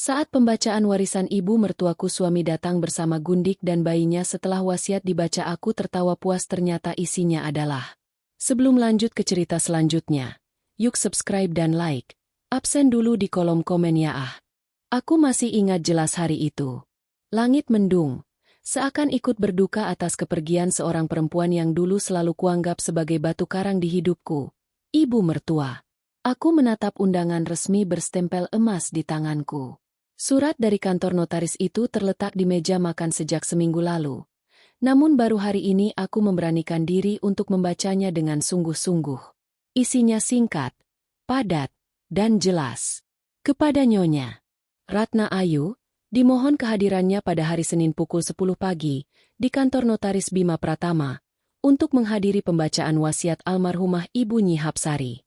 Saat pembacaan warisan ibu mertuaku suami datang bersama gundik dan bayinya setelah wasiat dibaca aku tertawa puas ternyata isinya adalah. Sebelum lanjut ke cerita selanjutnya, yuk subscribe dan like. Absen dulu di kolom komen ya ah. Aku masih ingat jelas hari itu. Langit mendung, seakan ikut berduka atas kepergian seorang perempuan yang dulu selalu kuanggap sebagai batu karang di hidupku. Ibu mertua. Aku menatap undangan resmi berstempel emas di tanganku. Surat dari kantor notaris itu terletak di meja makan sejak seminggu lalu. Namun baru hari ini aku memberanikan diri untuk membacanya dengan sungguh-sungguh. Isinya singkat, padat, dan jelas. Kepada Nyonya Ratna Ayu, dimohon kehadirannya pada hari Senin pukul 10 pagi di kantor notaris Bima Pratama untuk menghadiri pembacaan wasiat almarhumah Ibu Nyi Hapsari.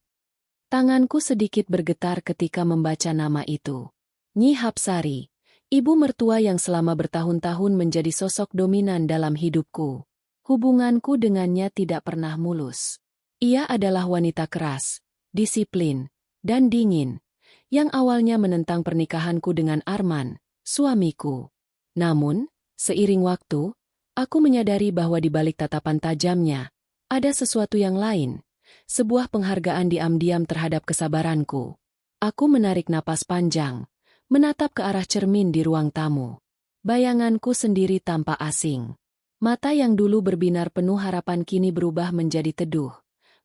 Tanganku sedikit bergetar ketika membaca nama itu. Nyi Hapsari, ibu mertua yang selama bertahun-tahun menjadi sosok dominan dalam hidupku. Hubunganku dengannya tidak pernah mulus. Ia adalah wanita keras, disiplin, dan dingin, yang awalnya menentang pernikahanku dengan Arman, suamiku. Namun, seiring waktu, aku menyadari bahwa di balik tatapan tajamnya, ada sesuatu yang lain, sebuah penghargaan diam-diam terhadap kesabaranku. Aku menarik napas panjang, menatap ke arah cermin di ruang tamu. Bayanganku sendiri tampak asing. Mata yang dulu berbinar penuh harapan kini berubah menjadi teduh,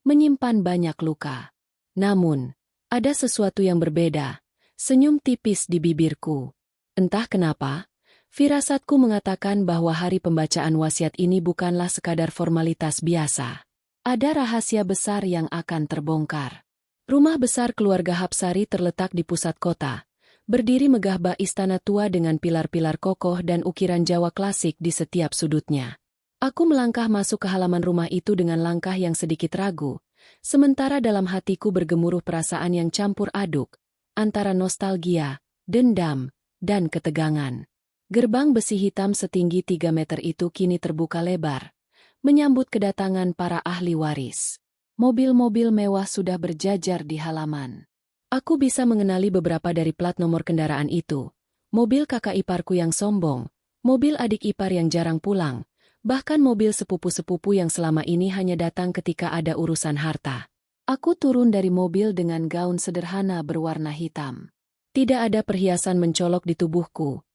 menyimpan banyak luka. Namun, ada sesuatu yang berbeda, senyum tipis di bibirku. Entah kenapa, firasatku mengatakan bahwa hari pembacaan wasiat ini bukanlah sekadar formalitas biasa. Ada rahasia besar yang akan terbongkar. Rumah besar keluarga Hapsari terletak di pusat kota. Berdiri megah bak istana tua dengan pilar-pilar kokoh dan ukiran Jawa klasik di setiap sudutnya. Aku melangkah masuk ke halaman rumah itu dengan langkah yang sedikit ragu, sementara dalam hatiku bergemuruh perasaan yang campur aduk, antara nostalgia, dendam, dan ketegangan. Gerbang besi hitam setinggi 3 meter itu kini terbuka lebar, menyambut kedatangan para ahli waris. Mobil-mobil mewah sudah berjajar di halaman. Aku bisa mengenali beberapa dari plat nomor kendaraan itu. Mobil kakak iparku yang sombong, mobil adik ipar yang jarang pulang, bahkan mobil sepupu-sepupu yang selama ini hanya datang ketika ada urusan harta. Aku turun dari mobil dengan gaun sederhana berwarna hitam. Tidak ada perhiasan mencolok di tubuhku,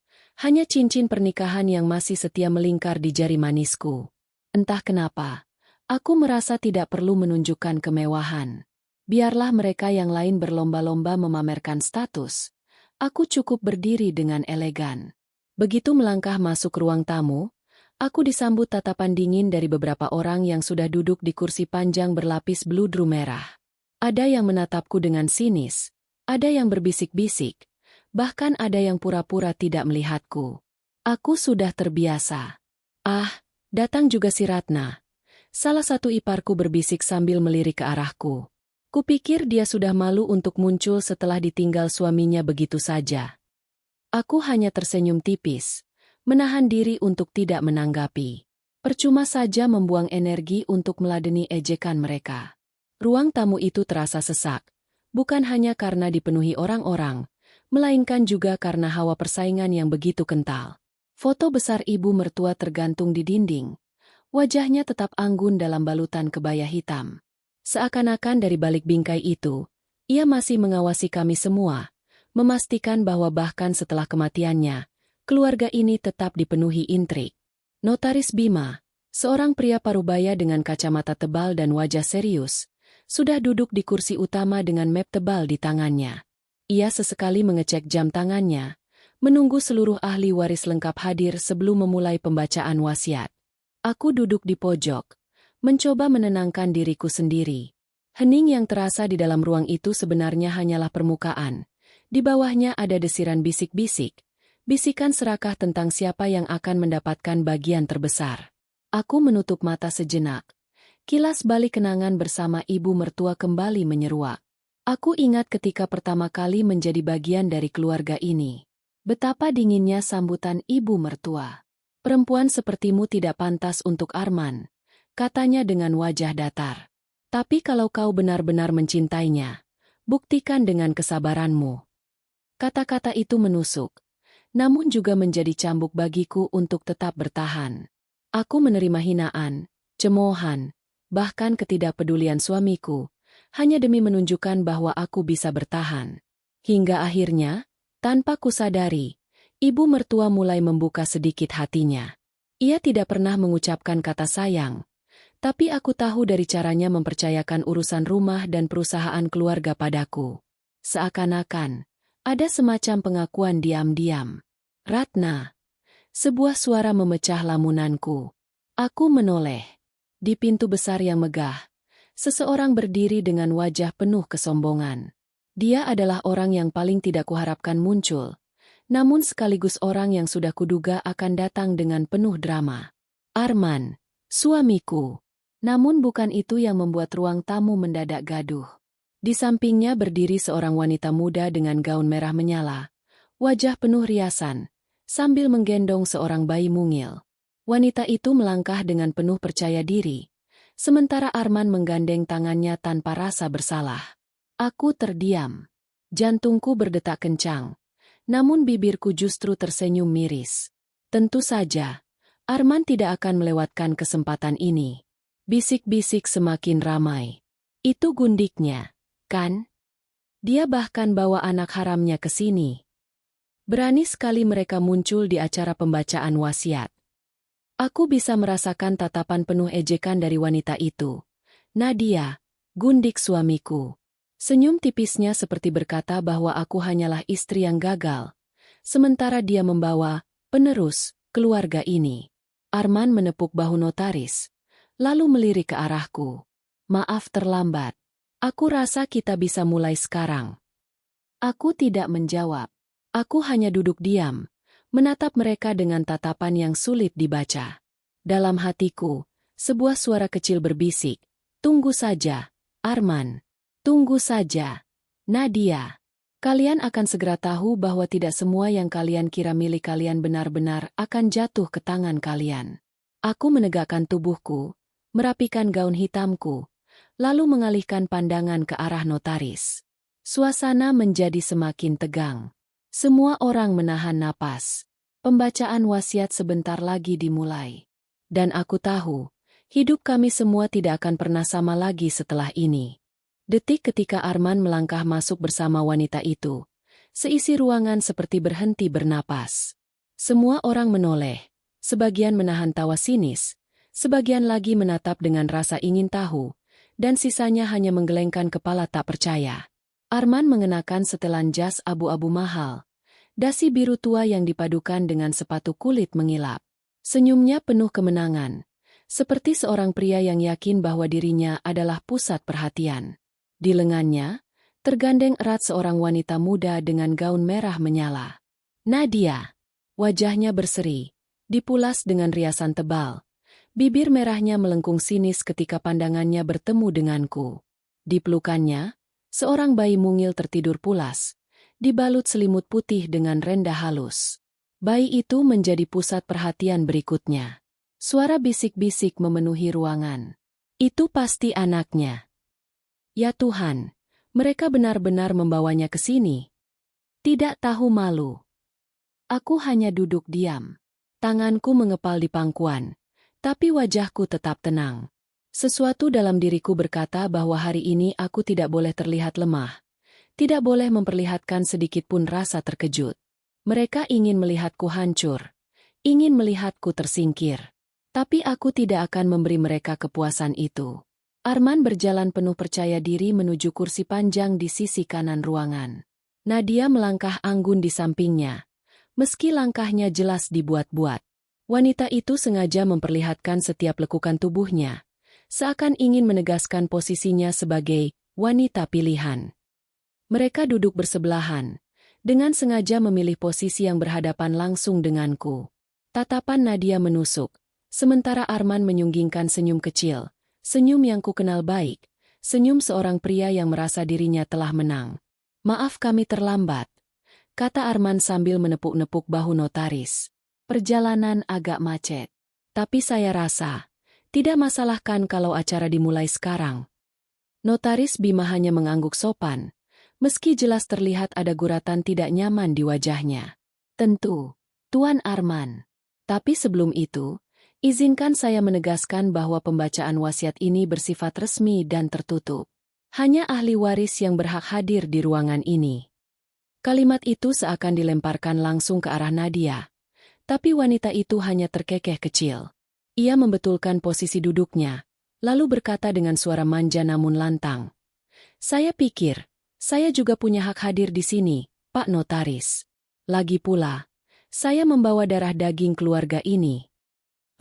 hanya cincin pernikahan yang masih setia melingkar di jari manisku. Entah kenapa, aku merasa tidak perlu menunjukkan kemewahan. Biarlah mereka yang lain berlomba-lomba memamerkan status. Aku cukup berdiri dengan elegan. Begitu melangkah masuk ruang tamu, aku disambut tatapan dingin dari beberapa orang yang sudah duduk di kursi panjang berlapis bludru merah. Ada yang menatapku dengan sinis, ada yang berbisik-bisik, bahkan ada yang pura-pura tidak melihatku. Aku sudah terbiasa. Ah, datang juga si Ratna. Salah satu iparku berbisik sambil melirik ke arahku. Kupikir dia sudah malu untuk muncul setelah ditinggal suaminya begitu saja. Aku hanya tersenyum tipis, menahan diri untuk tidak menanggapi. Percuma saja membuang energi untuk meladeni ejekan mereka. Ruang tamu itu terasa sesak, bukan hanya karena dipenuhi orang-orang, melainkan juga karena hawa persaingan yang begitu kental. Foto besar ibu mertua tergantung di dinding. Wajahnya tetap anggun dalam balutan kebaya hitam. Seakan-akan dari balik bingkai itu, ia masih mengawasi kami semua, memastikan bahwa bahkan setelah kematiannya, keluarga ini tetap dipenuhi intrik. Notaris Bima, seorang pria parubaya dengan kacamata tebal dan wajah serius, sudah duduk di kursi utama dengan map tebal di tangannya. Ia sesekali mengecek jam tangannya, menunggu seluruh ahli waris lengkap hadir sebelum memulai pembacaan wasiat. Aku duduk di pojok, mencoba menenangkan diriku sendiri. Hening yang terasa di dalam ruang itu sebenarnya hanyalah permukaan. Di bawahnya ada desiran bisik-bisik, bisikan serakah tentang siapa yang akan mendapatkan bagian terbesar. Aku menutup mata sejenak. Kilas balik kenangan bersama ibu mertua kembali menyeruak. Aku ingat ketika pertama kali menjadi bagian dari keluarga ini. Betapa dinginnya sambutan ibu mertua. Perempuan sepertimu tidak pantas untuk Arman, katanya dengan wajah datar. Tapi kalau kau benar-benar mencintainya, buktikan dengan kesabaranmu. Kata-kata itu menusuk, namun juga menjadi cambuk bagiku untuk tetap bertahan. Aku menerima hinaan, cemoohan, bahkan ketidakpedulian suamiku, hanya demi menunjukkan bahwa aku bisa bertahan. Hingga akhirnya, tanpa kusadari, ibu mertua mulai membuka sedikit hatinya. Ia tidak pernah mengucapkan kata sayang, tapi aku tahu dari caranya mempercayakan urusan rumah dan perusahaan keluarga padaku. Seakan-akan, ada semacam pengakuan diam-diam. Ratna. Sebuah suara memecah lamunanku. Aku menoleh. Di pintu besar yang megah, seseorang berdiri dengan wajah penuh kesombongan. Dia adalah orang yang paling tidak kuharapkan muncul, namun sekaligus orang yang sudah kuduga akan datang dengan penuh drama. Arman, suamiku. Namun bukan itu yang membuat ruang tamu mendadak gaduh. Di sampingnya berdiri seorang wanita muda dengan gaun merah menyala, wajah penuh riasan, sambil menggendong seorang bayi mungil. Wanita itu melangkah dengan penuh percaya diri, sementara Arman menggandeng tangannya tanpa rasa bersalah. Aku terdiam. Jantungku berdetak kencang, namun bibirku justru tersenyum miris. Tentu saja, Arman tidak akan melewatkan kesempatan ini. Bisik-bisik semakin ramai. Itu gundiknya, kan? Dia bahkan bawa anak haramnya ke sini. Berani sekali mereka muncul di acara pembacaan wasiat. Aku bisa merasakan tatapan penuh ejekan dari wanita itu. Nadia, gundik suamiku. Senyum tipisnya seperti berkata bahwa aku hanyalah istri yang gagal, sementara dia membawa penerus keluarga ini. Arman menepuk bahu notaris, lalu melirik ke arahku. Maaf terlambat. Aku rasa kita bisa mulai sekarang. Aku tidak menjawab. Aku hanya duduk diam, menatap mereka dengan tatapan yang sulit dibaca. Dalam hatiku, sebuah suara kecil berbisik, "Tunggu saja, Arman. Tunggu saja, Nadia. Kalian akan segera tahu bahwa tidak semua yang kalian kira milik kalian benar-benar akan jatuh ke tangan kalian." Aku menegakkan tubuhku, merapikan gaun hitamku, lalu mengalihkan pandangan ke arah notaris. Suasana menjadi semakin tegang. Semua orang menahan napas. Pembacaan wasiat sebentar lagi dimulai. Dan aku tahu, hidup kami semua tidak akan pernah sama lagi setelah ini. Detik ketika Arman melangkah masuk bersama wanita itu, seisi ruangan seperti berhenti bernapas. Semua orang menoleh, sebagian menahan tawa sinis, sebagian lagi menatap dengan rasa ingin tahu, dan sisanya hanya menggelengkan kepala tak percaya. Arman mengenakan setelan jas abu-abu mahal, dasi biru tua yang dipadukan dengan sepatu kulit mengilap. Senyumnya penuh kemenangan, seperti seorang pria yang yakin bahwa dirinya adalah pusat perhatian. Di lengannya, tergandeng erat seorang wanita muda dengan gaun merah menyala. Nadia. Wajahnya berseri, dipulas dengan riasan tebal. Bibir merahnya melengkung sinis ketika pandangannya bertemu denganku. Di pelukannya, seorang bayi mungil tertidur pulas, dibalut selimut putih dengan rendah halus. Bayi itu menjadi pusat perhatian berikutnya. Suara bisik-bisik memenuhi ruangan. Itu pasti anaknya. Ya Tuhan, mereka benar-benar membawanya ke sini. Tidak tahu malu. Aku hanya duduk diam. Tanganku mengepal di pangkuan, tapi wajahku tetap tenang. Sesuatu dalam diriku berkata bahwa hari ini aku tidak boleh terlihat lemah. Tidak boleh memperlihatkan sedikit pun rasa terkejut. Mereka ingin melihatku hancur. Ingin melihatku tersingkir. Tapi aku tidak akan memberi mereka kepuasan itu. Arman berjalan penuh percaya diri menuju kursi panjang di sisi kanan ruangan. Nadia melangkah anggun di sampingnya. Meski langkahnya jelas dibuat-buat. Wanita itu sengaja memperlihatkan setiap lekukan tubuhnya, seakan ingin menegaskan posisinya sebagai wanita pilihan. Mereka duduk bersebelahan, dengan sengaja memilih posisi yang berhadapan langsung denganku. Tatapan Nadia menusuk, sementara Arman menyunggingkan senyum kecil, senyum yang kukenal baik, senyum seorang pria yang merasa dirinya telah menang. Maaf kami terlambat, kata Arman sambil menepuk-nepuk bahu notaris. Perjalanan agak macet. Tapi saya rasa, tidak masalah kan kalau acara dimulai sekarang. Notaris Bima hanya mengangguk sopan, meski jelas terlihat ada guratan tidak nyaman di wajahnya. Tentu, Tuan Arman. Tapi sebelum itu, izinkan saya menegaskan bahwa pembacaan wasiat ini bersifat resmi dan tertutup. Hanya ahli waris yang berhak hadir di ruangan ini. Kalimat itu seakan dilemparkan langsung ke arah Nadia. Tapi wanita itu hanya terkekeh kecil. Ia membetulkan posisi duduknya, lalu berkata dengan suara manja namun lantang. Saya pikir, saya juga punya hak hadir di sini, Pak Notaris. Lagi pula, saya membawa darah daging keluarga ini.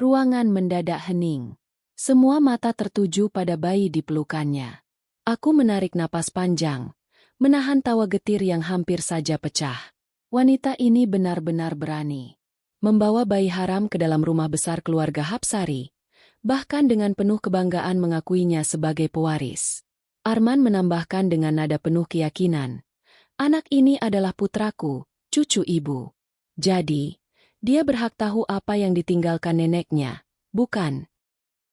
Ruangan mendadak hening. Semua mata tertuju pada bayi di pelukannya. Aku menarik napas panjang, menahan tawa getir yang hampir saja pecah. Wanita ini benar-benar berani. Membawa bayi haram ke dalam rumah besar keluarga Hapsari, bahkan dengan penuh kebanggaan mengakuinya sebagai pewaris. Arman menambahkan dengan nada penuh keyakinan. Anak ini adalah putraku, cucu ibu. Jadi, dia berhak tahu apa yang ditinggalkan neneknya, bukan?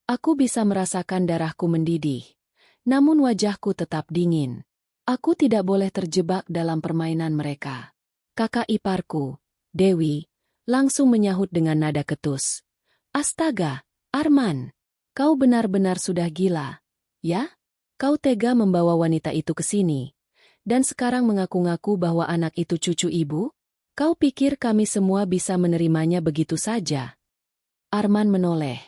Aku bisa merasakan darahku mendidih. Namun wajahku tetap dingin. Aku tidak boleh terjebak dalam permainan mereka. Kakak iparku, Dewi, langsung menyahut dengan nada ketus. Astaga, Arman, kau benar-benar sudah gila, ya? Kau tega membawa wanita itu ke sini, dan sekarang mengaku-ngaku bahwa anak itu cucu ibu? Kau pikir kami semua bisa menerimanya begitu saja? Arman menoleh,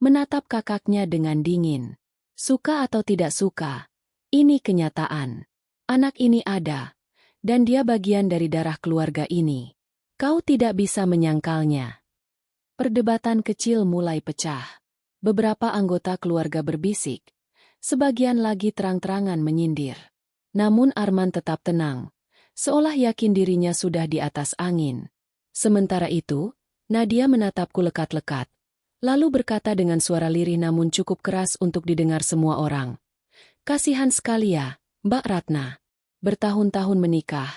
menatap kakaknya dengan dingin. Suka atau tidak suka, ini kenyataan. Anak ini ada, dan dia bagian dari darah keluarga ini. Kau tidak bisa menyangkalnya. Perdebatan kecil mulai pecah. Beberapa anggota keluarga berbisik, sebagian lagi terang-terangan menyindir. Namun Arman tetap tenang, seolah yakin dirinya sudah di atas angin. Sementara itu, Nadia menatapku lekat-lekat. Lalu berkata dengan suara lirih namun cukup keras untuk didengar semua orang. Kasihan sekali ya, Mbak Ratna. Bertahun-tahun menikah,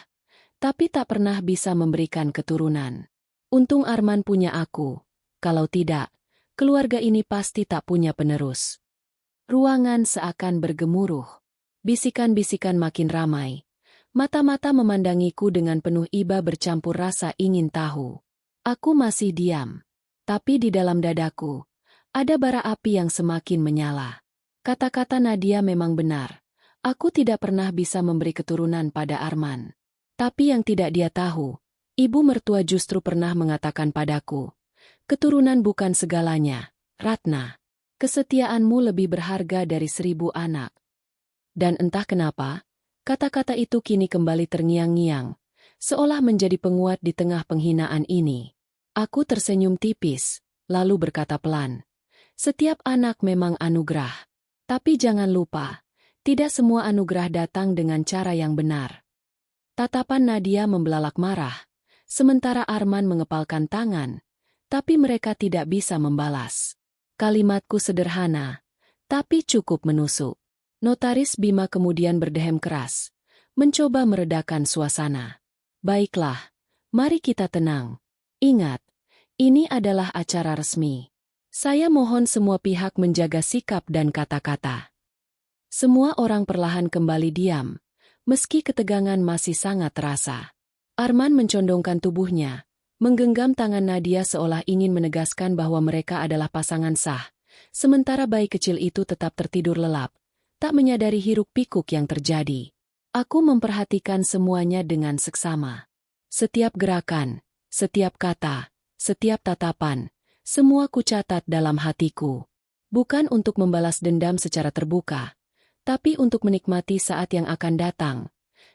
tapi tak pernah bisa memberikan keturunan. Untung Arman punya aku. Kalau tidak, keluarga ini pasti tak punya penerus. Ruangan seakan bergemuruh. Bisikan-bisikan makin ramai. Mata-mata memandangiku dengan penuh iba bercampur rasa ingin tahu. Aku masih diam. Tapi di dalam dadaku, ada bara api yang semakin menyala. Kata-kata Nadia memang benar. Aku tidak pernah bisa memberi keturunan pada Arman. Tapi yang tidak dia tahu, ibu mertua justru pernah mengatakan padaku, keturunan bukan segalanya, Ratna. Kesetiaanmu lebih berharga dari 1000 anak. Dan entah kenapa, kata-kata itu kini kembali terngiang-ngiang, seolah menjadi penguat di tengah penghinaan ini. Aku tersenyum tipis, lalu berkata pelan. Setiap anak memang anugerah. Tapi jangan lupa, tidak semua anugerah datang dengan cara yang benar. Tatapan Nadia membelalak marah, sementara Arman mengepalkan tangan, tapi mereka tidak bisa membalas. Kalimatku sederhana, tapi cukup menusuk. Notaris Bima kemudian berdehem keras, mencoba meredakan suasana. Baiklah, mari kita tenang. Ingat, ini adalah acara resmi. Saya mohon semua pihak menjaga sikap dan kata-kata. Semua orang perlahan kembali diam, meski ketegangan masih sangat terasa. Arman mencondongkan tubuhnya, menggenggam tangan Nadia seolah ingin menegaskan bahwa mereka adalah pasangan sah, sementara bayi kecil itu tetap tertidur lelap, tak menyadari hiruk-pikuk yang terjadi. Aku memperhatikan semuanya dengan seksama. Setiap gerakan, setiap kata, setiap tatapan, semua kucatat dalam hatiku. Bukan untuk membalas dendam secara terbuka, tapi untuk menikmati saat yang akan datang.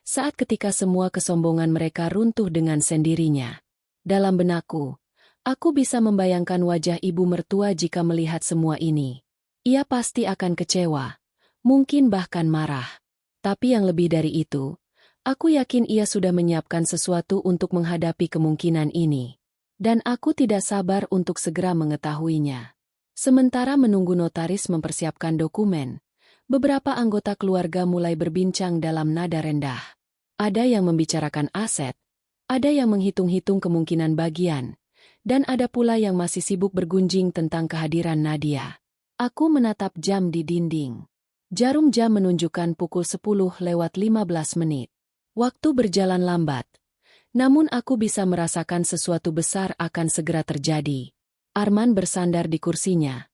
Saat ketika semua kesombongan mereka runtuh dengan sendirinya. Dalam benakku, aku bisa membayangkan wajah ibu mertua jika melihat semua ini. Ia pasti akan kecewa, mungkin bahkan marah. Tapi yang lebih dari itu, aku yakin ia sudah menyiapkan sesuatu untuk menghadapi kemungkinan ini. Dan aku tidak sabar untuk segera mengetahuinya. Sementara menunggu notaris mempersiapkan dokumen, beberapa anggota keluarga mulai berbincang dalam nada rendah. Ada yang membicarakan aset, ada yang menghitung-hitung kemungkinan bagian, dan ada pula yang masih sibuk bergunjing tentang kehadiran Nadia. Aku menatap jam di dinding. Jarum jam menunjukkan pukul 10:15. Waktu berjalan lambat. Namun aku bisa merasakan sesuatu besar akan segera terjadi. Arman bersandar di kursinya,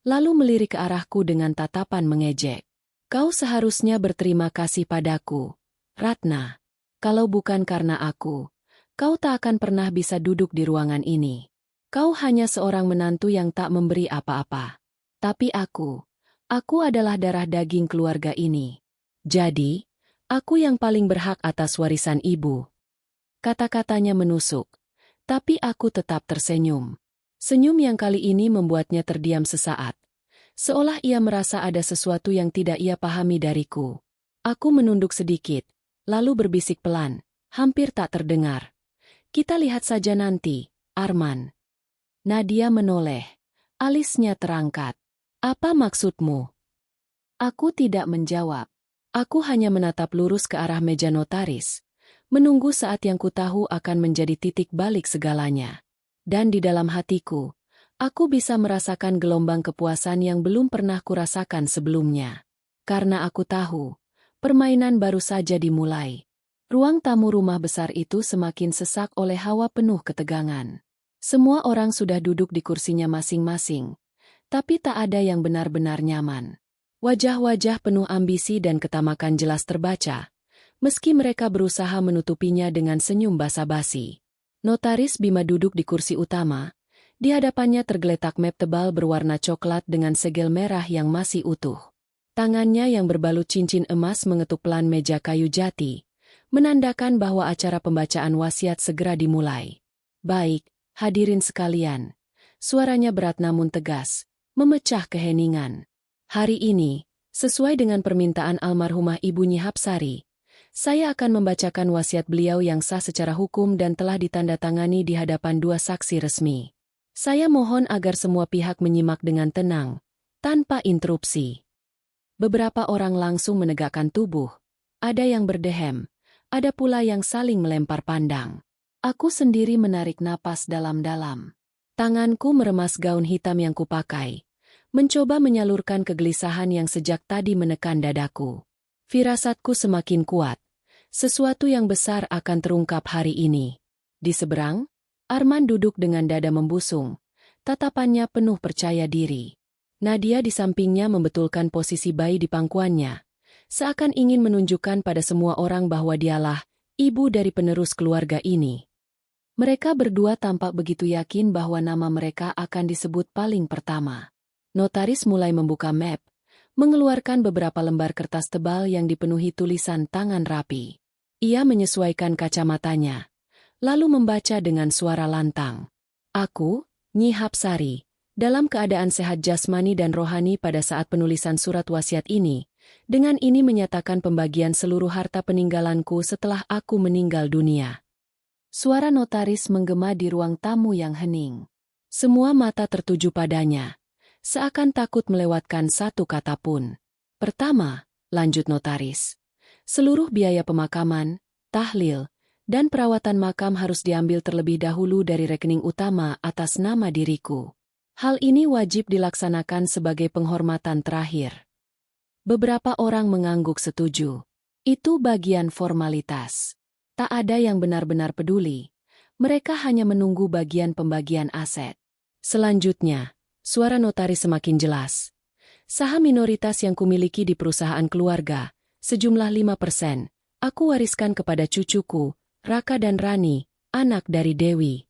lalu melirik ke arahku dengan tatapan mengejek. Kau seharusnya berterima kasih padaku, Ratna. Kalau bukan karena aku, kau tak akan pernah bisa duduk di ruangan ini. Kau hanya seorang menantu yang tak memberi apa-apa. Tapi aku adalah darah daging keluarga ini. Jadi, aku yang paling berhak atas warisan ibu. Kata-katanya menusuk, tapi aku tetap tersenyum. Senyum yang kali ini membuatnya terdiam sesaat. Seolah ia merasa ada sesuatu yang tidak ia pahami dariku. Aku menunduk sedikit, lalu berbisik pelan, hampir tak terdengar. Kita lihat saja nanti, Arman. Nadia menoleh. Alisnya terangkat. Apa maksudmu? Aku tidak menjawab. Aku hanya menatap lurus ke arah meja notaris, menunggu saat yang kutahu akan menjadi titik balik segalanya. Dan di dalam hatiku, aku bisa merasakan gelombang kepuasan yang belum pernah kurasakan sebelumnya. Karena aku tahu, permainan baru saja dimulai. Ruang tamu rumah besar itu semakin sesak oleh hawa penuh ketegangan. Semua orang sudah duduk di kursinya masing-masing, tapi tak ada yang benar-benar nyaman. Wajah-wajah penuh ambisi dan ketamakan jelas terbaca, meski mereka berusaha menutupinya dengan senyum basa-basi. Notaris Bima duduk di kursi utama. Di hadapannya tergeletak map tebal berwarna coklat dengan segel merah yang masih utuh. Tangannya yang berbalut cincin emas mengetuk pelan meja kayu jati, menandakan bahwa acara pembacaan wasiat segera dimulai. Baik, hadirin sekalian. Suaranya berat namun tegas, memecah keheningan. Hari ini, sesuai dengan permintaan almarhumah Ibu Nyi Hapsari, saya akan membacakan wasiat beliau yang sah secara hukum dan telah ditandatangani di hadapan dua saksi resmi. Saya mohon agar semua pihak menyimak dengan tenang, tanpa interupsi. Beberapa orang langsung menegakkan tubuh, ada yang berdehem, ada pula yang saling melempar pandang. Aku sendiri menarik napas dalam-dalam. Tanganku meremas gaun hitam yang kupakai, mencoba menyalurkan kegelisahan yang sejak tadi menekan dadaku. Firasatku semakin kuat. Sesuatu yang besar akan terungkap hari ini. Di seberang, Arman duduk dengan dada membusung. Tatapannya penuh percaya diri. Nadia di sampingnya membetulkan posisi bayi di pangkuannya, seakan ingin menunjukkan pada semua orang bahwa dialah ibu dari penerus keluarga ini. Mereka berdua tampak begitu yakin bahwa nama mereka akan disebut paling pertama. Notaris mulai membuka map, mengeluarkan beberapa lembar kertas tebal yang dipenuhi tulisan tangan rapi. Ia menyesuaikan kacamatanya, lalu membaca dengan suara lantang. Aku, Nyi Hapsari, dalam keadaan sehat jasmani dan rohani pada saat penulisan surat wasiat ini, dengan ini menyatakan pembagian seluruh harta peninggalanku setelah aku meninggal dunia. Suara notaris menggema di ruang tamu yang hening. Semua mata tertuju padanya, seakan takut melewatkan satu kata pun. Pertama, lanjut notaris. Seluruh biaya pemakaman, tahlil, dan perawatan makam harus diambil terlebih dahulu dari rekening utama atas nama diriku. Hal ini wajib dilaksanakan sebagai penghormatan terakhir. Beberapa orang mengangguk setuju. Itu bagian formalitas. Tak ada yang benar-benar peduli. Mereka hanya menunggu bagian pembagian aset. Selanjutnya, suara notaris semakin jelas. Saham minoritas yang kumiliki di perusahaan keluarga, sejumlah 5%, aku wariskan kepada cucuku, Raka dan Rani, anak dari Dewi.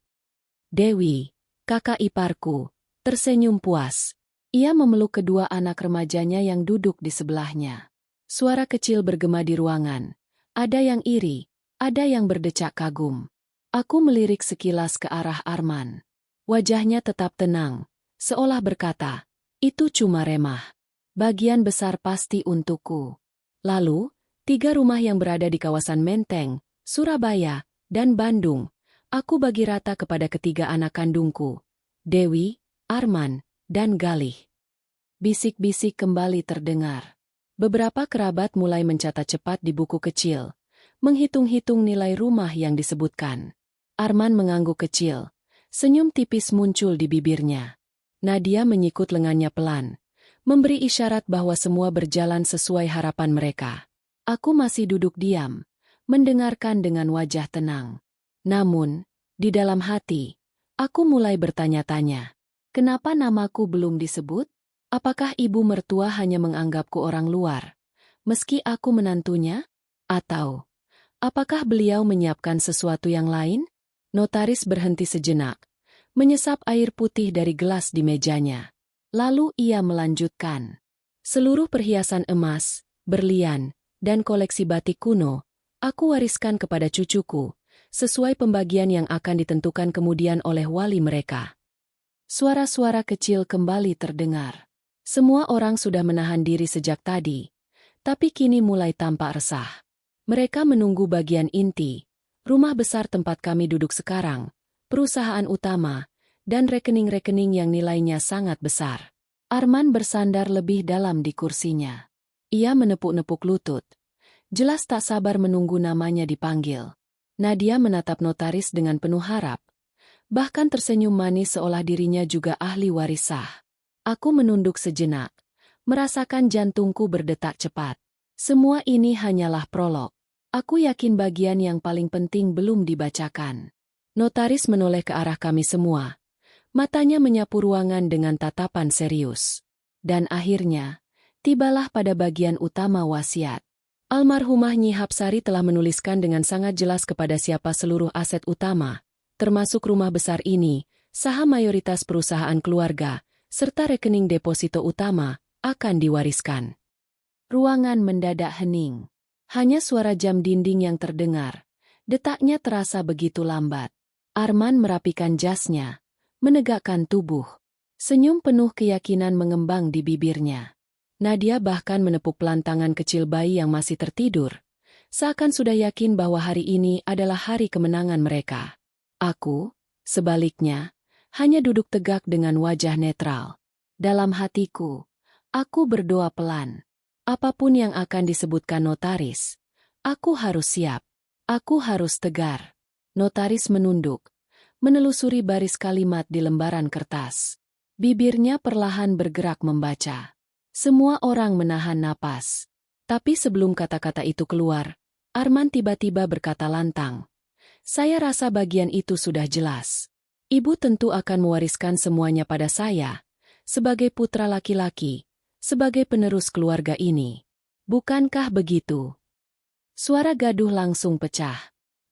Dewi, kakak iparku, tersenyum puas. Ia memeluk kedua anak remajanya yang duduk di sebelahnya. Suara kecil bergema di ruangan. Ada yang iri, ada yang berdecak kagum. Aku melirik sekilas ke arah Arman. Wajahnya tetap tenang, seolah berkata, itu cuma remah. Bagian besar pasti untukku. Lalu, 3 rumah yang berada di kawasan Menteng, Surabaya, dan Bandung, aku bagi rata kepada ketiga anak kandungku, Dewi, Arman, dan Galih. Bisik-bisik kembali terdengar. Beberapa kerabat mulai mencatat cepat di buku kecil, menghitung-hitung nilai rumah yang disebutkan. Arman mengangguk kecil, senyum tipis muncul di bibirnya. Nadia menyikut lengannya pelan, memberi isyarat bahwa semua berjalan sesuai harapan mereka. Aku masih duduk diam, mendengarkan dengan wajah tenang. Namun, di dalam hati, aku mulai bertanya-tanya. Kenapa namaku belum disebut? Apakah ibu mertua hanya menganggapku orang luar, meski aku menantunya? Atau, apakah beliau menyiapkan sesuatu yang lain? Notaris berhenti sejenak, menyesap air putih dari gelas di mejanya. Lalu ia melanjutkan. Seluruh perhiasan emas, berlian, dan koleksi batik kuno, aku wariskan kepada cucuku, sesuai pembagian yang akan ditentukan kemudian oleh wali mereka. Suara-suara kecil kembali terdengar. Semua orang sudah menahan diri sejak tadi, tapi kini mulai tampak resah. Mereka menunggu bagian inti, rumah besar tempat kami duduk sekarang, perusahaan utama, dan rekening-rekening yang nilainya sangat besar. Arman bersandar lebih dalam di kursinya. Ia menepuk-nepuk lutut. Jelas tak sabar menunggu namanya dipanggil. Nadia menatap notaris dengan penuh harap. Bahkan tersenyum manis seolah dirinya juga ahli waris sah. Aku menunduk sejenak, merasakan jantungku berdetak cepat. Semua ini hanyalah prolog. Aku yakin bagian yang paling penting belum dibacakan. Notaris menoleh ke arah kami semua. Matanya menyapu ruangan dengan tatapan serius. Dan akhirnya, tibalah pada bagian utama wasiat. Almarhumah Nyi Hapsari telah menuliskan dengan sangat jelas kepada siapa seluruh aset utama, termasuk rumah besar ini, saham mayoritas perusahaan keluarga, serta rekening deposito utama, akan diwariskan. Ruangan mendadak hening. Hanya suara jam dinding yang terdengar. Detaknya terasa begitu lambat. Arman merapikan jasnya, menegakkan tubuh. Senyum penuh keyakinan mengembang di bibirnya. Nadia bahkan menepuk pelantangan kecil bayi yang masih tertidur, seakan sudah yakin bahwa hari ini adalah hari kemenangan mereka. Aku, sebaliknya, hanya duduk tegak dengan wajah netral. Dalam hatiku, aku berdoa pelan. Apapun yang akan disebutkan notaris, aku harus siap. Aku harus tegar. Notaris menunduk, menelusuri baris kalimat di lembaran kertas. Bibirnya perlahan bergerak membaca. Semua orang menahan napas. Tapi sebelum kata-kata itu keluar, Arman tiba-tiba berkata lantang. Saya rasa bagian itu sudah jelas. Ibu tentu akan mewariskan semuanya pada saya, sebagai putra laki-laki, sebagai penerus keluarga ini. Bukankah begitu? Suara gaduh langsung pecah.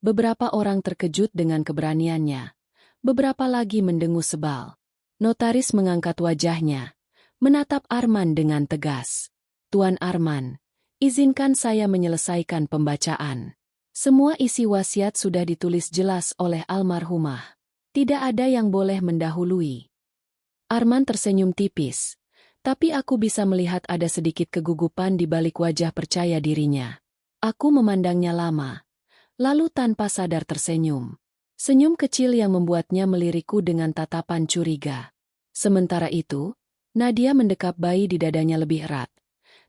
Beberapa orang terkejut dengan keberaniannya. Beberapa lagi mendengus sebal. Notaris mengangkat wajahnya, menatap Arman dengan tegas. Tuan Arman, izinkan saya menyelesaikan pembacaan. Semua isi wasiat sudah ditulis jelas oleh almarhumah. Tidak ada yang boleh mendahului. Arman tersenyum tipis, tapi aku bisa melihat ada sedikit kegugupan di balik wajah percaya dirinya. Aku memandangnya lama, lalu tanpa sadar tersenyum. Senyum kecil yang membuatnya melirikku dengan tatapan curiga. Sementara itu, Nadia mendekap bayi di dadanya lebih erat.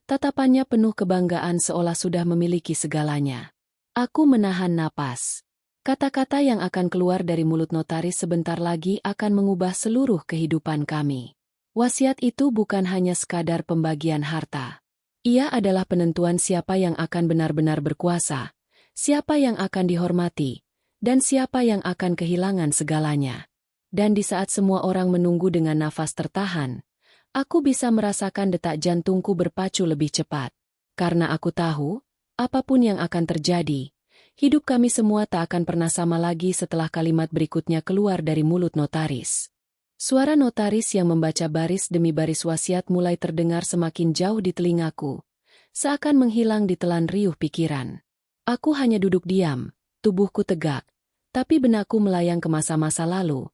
Tatapannya penuh kebanggaan seolah sudah memiliki segalanya. Aku menahan napas. Kata-kata yang akan keluar dari mulut notaris sebentar lagi akan mengubah seluruh kehidupan kami. Wasiat itu bukan hanya sekadar pembagian harta. Ia adalah penentuan siapa yang akan benar-benar berkuasa, siapa yang akan dihormati, dan siapa yang akan kehilangan segalanya. Dan di saat semua orang menunggu dengan nafas tertahan, aku bisa merasakan detak jantungku berpacu lebih cepat. Karena aku tahu, apapun yang akan terjadi, hidup kami semua tak akan pernah sama lagi setelah kalimat berikutnya keluar dari mulut notaris. Suara notaris yang membaca baris demi baris wasiat mulai terdengar semakin jauh di telingaku, seakan menghilang di telan riuh pikiran. Aku hanya duduk diam, tubuhku tegak, tapi benakku melayang ke masa-masa lalu.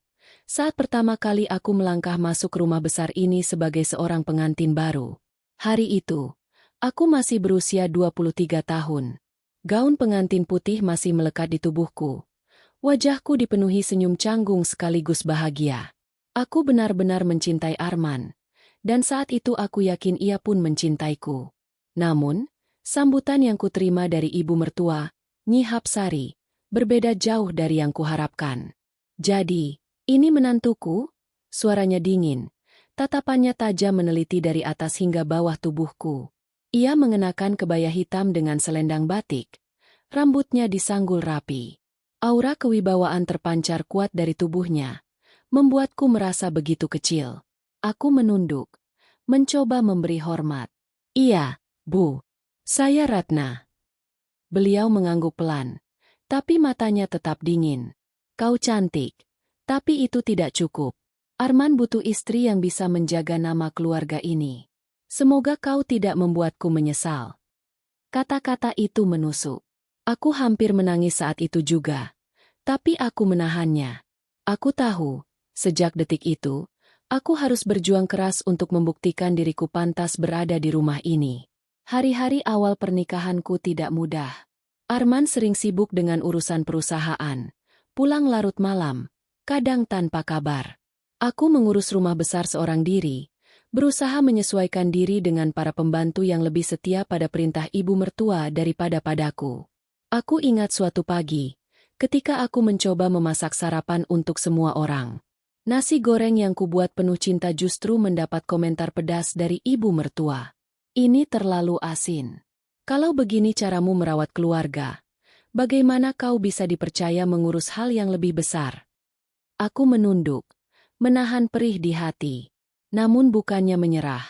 Saat pertama kali aku melangkah masuk rumah besar ini sebagai seorang pengantin baru. Hari itu, aku masih berusia 23 tahun. Gaun pengantin putih masih melekat di tubuhku. Wajahku dipenuhi senyum canggung sekaligus bahagia. Aku benar-benar mencintai Arman, dan saat itu aku yakin ia pun mencintaiku. Namun, sambutan yang kuterima dari ibu mertua, Nyi Hapsari, berbeda jauh dari yang kuharapkan. Jadi, ini menantuku? Suaranya dingin, tatapannya tajam meneliti dari atas hingga bawah tubuhku. Ia mengenakan kebaya hitam dengan selendang batik. Rambutnya disanggul rapi. Aura kewibawaan terpancar kuat dari tubuhnya, membuatku merasa begitu kecil. Aku menunduk, mencoba memberi hormat. Iya, Bu. Saya Ratna. Beliau mengangguk pelan, tapi matanya tetap dingin. Kau cantik, tapi itu tidak cukup. Arman butuh istri yang bisa menjaga nama keluarga ini. Semoga kau tidak membuatku menyesal. Kata-kata itu menusuk. Aku hampir menangis saat itu juga. Tapi aku menahannya. Aku tahu, sejak detik itu, aku harus berjuang keras untuk membuktikan diriku pantas berada di rumah ini. Hari-hari awal pernikahanku tidak mudah. Arman sering sibuk dengan urusan perusahaan. Pulang larut malam, kadang tanpa kabar. Aku mengurus rumah besar seorang diri, berusaha menyesuaikan diri dengan para pembantu yang lebih setia pada perintah ibu mertua daripada padaku. Aku ingat suatu pagi, ketika aku mencoba memasak sarapan untuk semua orang. Nasi goreng yang kubuat penuh cinta justru mendapat komentar pedas dari ibu mertua. Ini terlalu asin. Kalau begini caramu merawat keluarga, bagaimana kau bisa dipercaya mengurus hal yang lebih besar? Aku menunduk, menahan perih di hati. Namun bukannya menyerah.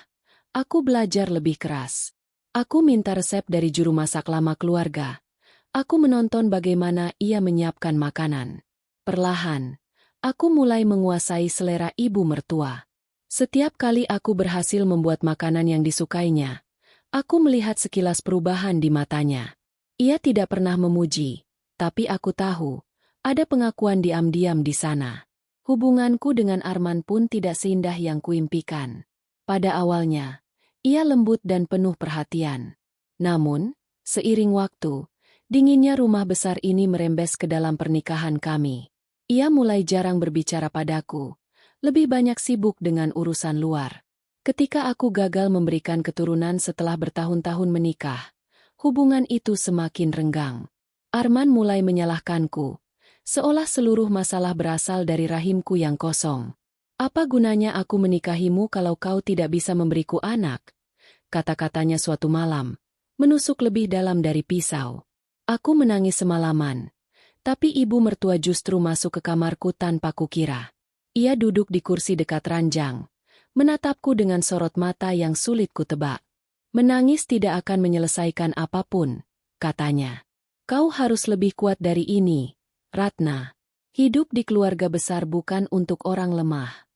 Aku belajar lebih keras. Aku minta resep dari juru masak lama keluarga. Aku menonton bagaimana ia menyiapkan makanan. Perlahan, aku mulai menguasai selera ibu mertua. Setiap kali aku berhasil membuat makanan yang disukainya, aku melihat sekilas perubahan di matanya. Ia tidak pernah memuji, tapi aku tahu, ada pengakuan diam-diam di sana. Hubunganku dengan Arman pun tidak seindah yang kuimpikan. Pada awalnya, ia lembut dan penuh perhatian. Namun, seiring waktu, dinginnya rumah besar ini merembes ke dalam pernikahan kami. Ia mulai jarang berbicara padaku, lebih banyak sibuk dengan urusan luar. Ketika aku gagal memberikan keturunan setelah bertahun-tahun menikah, hubungan itu semakin renggang. Arman mulai menyalahkanku, seolah seluruh masalah berasal dari rahimku yang kosong. Apa gunanya aku menikahimu kalau kau tidak bisa memberiku anak? Kata-katanya suatu malam, menusuk lebih dalam dari pisau. Aku menangis semalaman, tapi ibu mertua justru masuk ke kamarku tanpa kukira. Ia duduk di kursi dekat ranjang, menatapku dengan sorot mata yang sulit kutebak. Menangis tidak akan menyelesaikan apapun, katanya. Kau harus lebih kuat dari ini, Ratna. Hidup di keluarga besar bukan untuk orang lemah.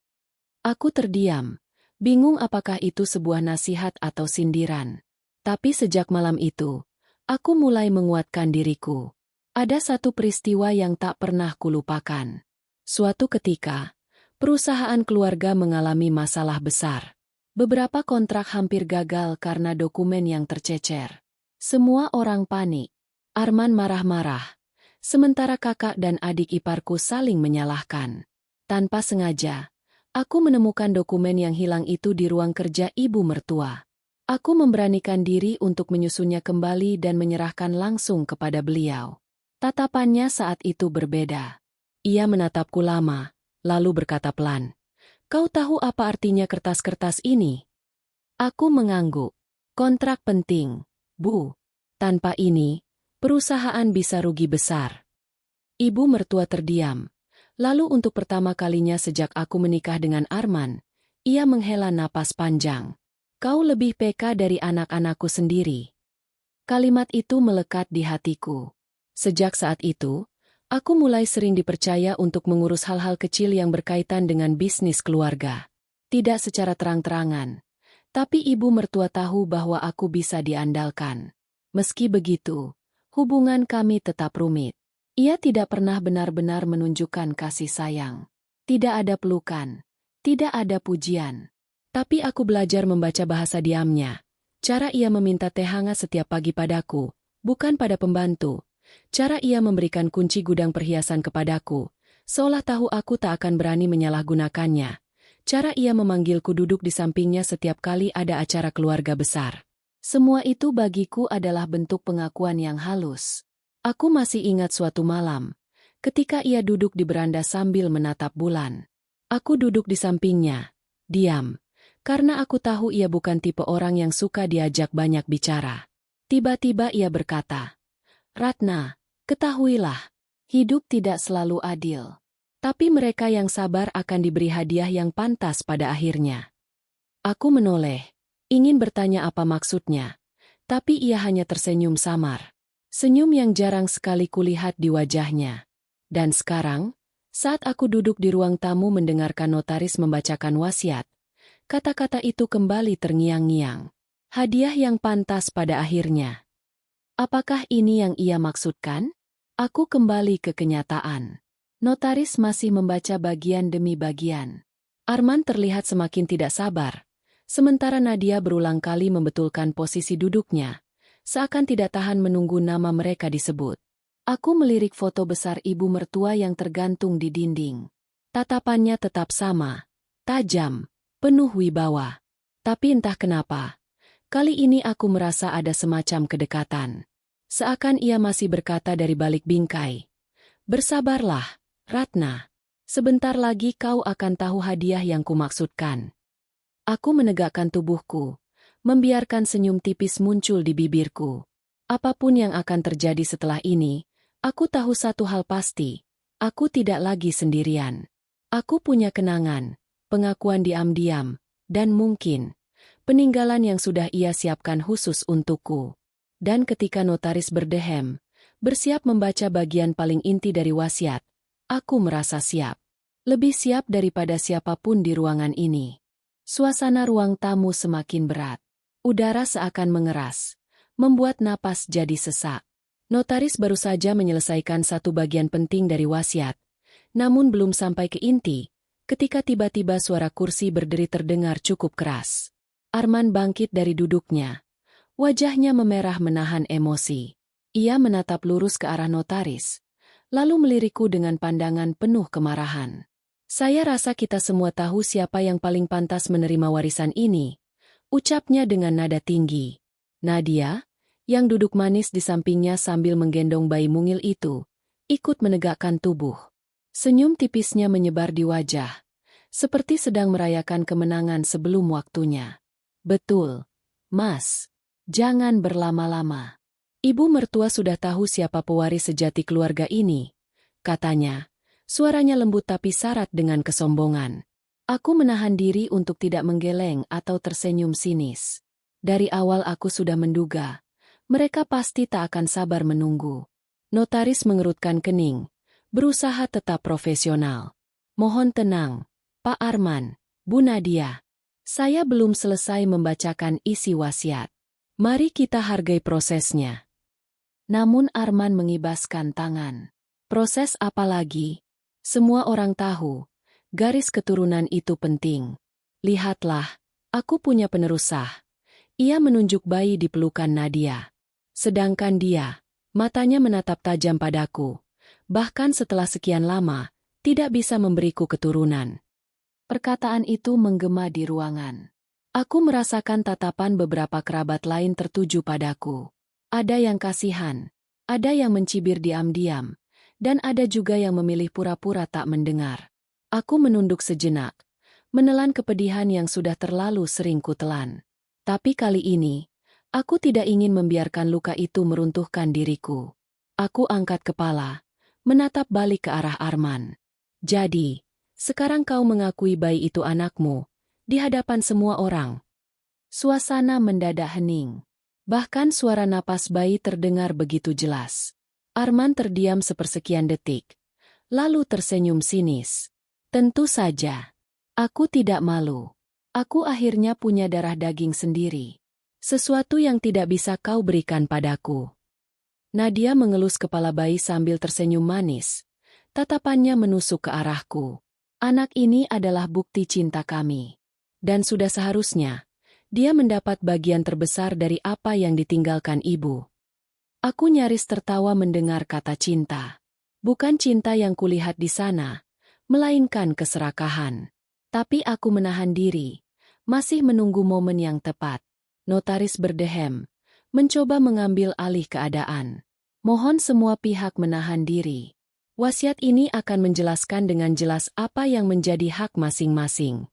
Aku terdiam, bingung apakah itu sebuah nasihat atau sindiran. Tapi sejak malam itu, aku mulai menguatkan diriku. Ada satu peristiwa yang tak pernah kulupakan. Suatu ketika, perusahaan keluarga mengalami masalah besar. Beberapa kontrak hampir gagal karena dokumen yang tercecer. Semua orang panik. Arman marah-marah, sementara kakak dan adik iparku saling menyalahkan. Tanpa sengaja, aku menemukan dokumen yang hilang itu di ruang kerja ibu mertua. Aku memberanikan diri untuk menyusunnya kembali dan menyerahkan langsung kepada beliau. Tatapannya saat itu berbeda. Ia menatapku lama, lalu berkata pelan, "Kau tahu apa artinya kertas-kertas ini?" Aku mengangguk. "Kontrak penting, Bu. Tanpa ini, perusahaan bisa rugi besar." Ibu mertua terdiam. Lalu untuk pertama kalinya sejak aku menikah dengan Arman, ia menghela napas panjang. "Kau lebih peka dari anak-anakku sendiri." Kalimat itu melekat di hatiku. Sejak saat itu, aku mulai sering dipercaya untuk mengurus hal-hal kecil yang berkaitan dengan bisnis keluarga. Tidak secara terang-terangan, tapi ibu mertua tahu bahwa aku bisa diandalkan. Meski begitu, hubungan kami tetap rumit. Ia tidak pernah benar-benar menunjukkan kasih sayang. Tidak ada pelukan, tidak ada pujian. Tapi aku belajar membaca bahasa diamnya. Cara ia meminta teh hangat setiap pagi padaku, bukan pada pembantu. Cara ia memberikan kunci gudang perhiasan kepadaku, seolah tahu aku tak akan berani menyalahgunakannya. Cara ia memanggilku duduk di sampingnya setiap kali ada acara keluarga besar. Semua itu bagiku adalah bentuk pengakuan yang halus. Aku masih ingat suatu malam, ketika ia duduk di beranda sambil menatap bulan. Aku duduk di sampingnya, diam. Karena aku tahu ia bukan tipe orang yang suka diajak banyak bicara. Tiba-tiba ia berkata, Ratna, ketahuilah, hidup tidak selalu adil. Tapi mereka yang sabar akan diberi hadiah yang pantas pada akhirnya. Aku menoleh, ingin bertanya apa maksudnya, tapi ia hanya tersenyum samar. Senyum yang jarang sekali kulihat di wajahnya. Dan sekarang, saat aku duduk di ruang tamu mendengarkan notaris membacakan wasiat, kata-kata itu kembali terngiang-ngiang. Hadiah yang pantas pada akhirnya. Apakah ini yang ia maksudkan? Aku kembali ke kenyataan. Notaris masih membaca bagian demi bagian. Arman terlihat semakin tidak sabar, sementara Nadia berulang kali membetulkan posisi duduknya, seakan tidak tahan menunggu nama mereka disebut. Aku melirik foto besar ibu mertua yang tergantung di dinding. Tatapannya tetap sama, tajam, penuh wibawa. Tapi entah kenapa, kali ini aku merasa ada semacam kedekatan. Seakan ia masih berkata dari balik bingkai, "Bersabarlah, Ratna. Sebentar lagi kau akan tahu hadiah yang kumaksudkan." Aku menegakkan tubuhku, membiarkan senyum tipis muncul di bibirku. Apapun yang akan terjadi setelah ini, aku tahu satu hal pasti, aku tidak lagi sendirian. Aku punya kenangan, pengakuan diam-diam, dan mungkin peninggalan yang sudah ia siapkan khusus untukku. Dan ketika notaris berdehem, bersiap membaca bagian paling inti dari wasiat, aku merasa siap. Lebih siap daripada siapapun di ruangan ini. Suasana ruang tamu semakin berat. Udara seakan mengeras, membuat napas jadi sesak. Notaris baru saja menyelesaikan satu bagian penting dari wasiat, namun belum sampai ke inti, ketika tiba-tiba suara kursi berderi terdengar cukup keras. Arman bangkit dari duduknya. Wajahnya memerah menahan emosi. Ia menatap lurus ke arah notaris, lalu melirikku dengan pandangan penuh kemarahan. "Saya rasa kita semua tahu siapa yang paling pantas menerima warisan ini," ucapnya dengan nada tinggi. Nadia, yang duduk manis di sampingnya sambil menggendong bayi mungil itu, ikut menegakkan tubuh. Senyum tipisnya menyebar di wajah, seperti sedang merayakan kemenangan sebelum waktunya. "Betul, Mas. Jangan berlama-lama. Ibu mertua sudah tahu siapa pewaris sejati keluarga ini," katanya. Suaranya lembut tapi syarat dengan kesombongan. Aku menahan diri untuk tidak menggeleng atau tersenyum sinis. Dari awal aku sudah menduga, mereka pasti tak akan sabar menunggu. Notaris mengerutkan kening, berusaha tetap profesional. "Mohon tenang, Pak Arman, Bu Nadia. Saya belum selesai membacakan isi wasiat. Mari kita hargai prosesnya." Namun Arman mengibaskan tangan. "Proses apa lagi? Semua orang tahu, garis keturunan itu penting. Lihatlah, aku punya penerus sah." Ia menunjuk bayi di pelukan Nadia. Sedangkan dia, matanya menatap tajam padaku. Bahkan setelah sekian lama, tidak bisa memberiku keturunan. Perkataan itu menggema di ruangan. Aku merasakan tatapan beberapa kerabat lain tertuju padaku. Ada yang kasihan, ada yang mencibir diam-diam, dan ada juga yang memilih pura-pura tak mendengar. Aku menunduk sejenak, menelan kepedihan yang sudah terlalu sering kutelan. Tapi kali ini, aku tidak ingin membiarkan luka itu meruntuhkan diriku. Aku angkat kepala, menatap balik ke arah Arman. "Jadi, sekarang kau mengakui bayi itu anakmu, di hadapan semua orang." Suasana mendadak hening. Bahkan suara napas bayi terdengar begitu jelas. Arman terdiam sepersekian detik, lalu tersenyum sinis. "Tentu saja. Aku tidak malu. Aku akhirnya punya darah daging sendiri. Sesuatu yang tidak bisa kau berikan padaku." Nadia mengelus kepala bayi sambil tersenyum manis. Tatapannya menusuk ke arahku. "Anak ini adalah bukti cinta kami. Dan sudah seharusnya dia mendapat bagian terbesar dari apa yang ditinggalkan ibu." Aku nyaris tertawa mendengar kata cinta. Bukan cinta yang kulihat di sana, melainkan keserakahan. Tapi aku menahan diri, masih menunggu momen yang tepat. Notaris berdehem, mencoba mengambil alih keadaan. "Mohon semua pihak menahan diri. Wasiat ini akan menjelaskan dengan jelas apa yang menjadi hak masing-masing."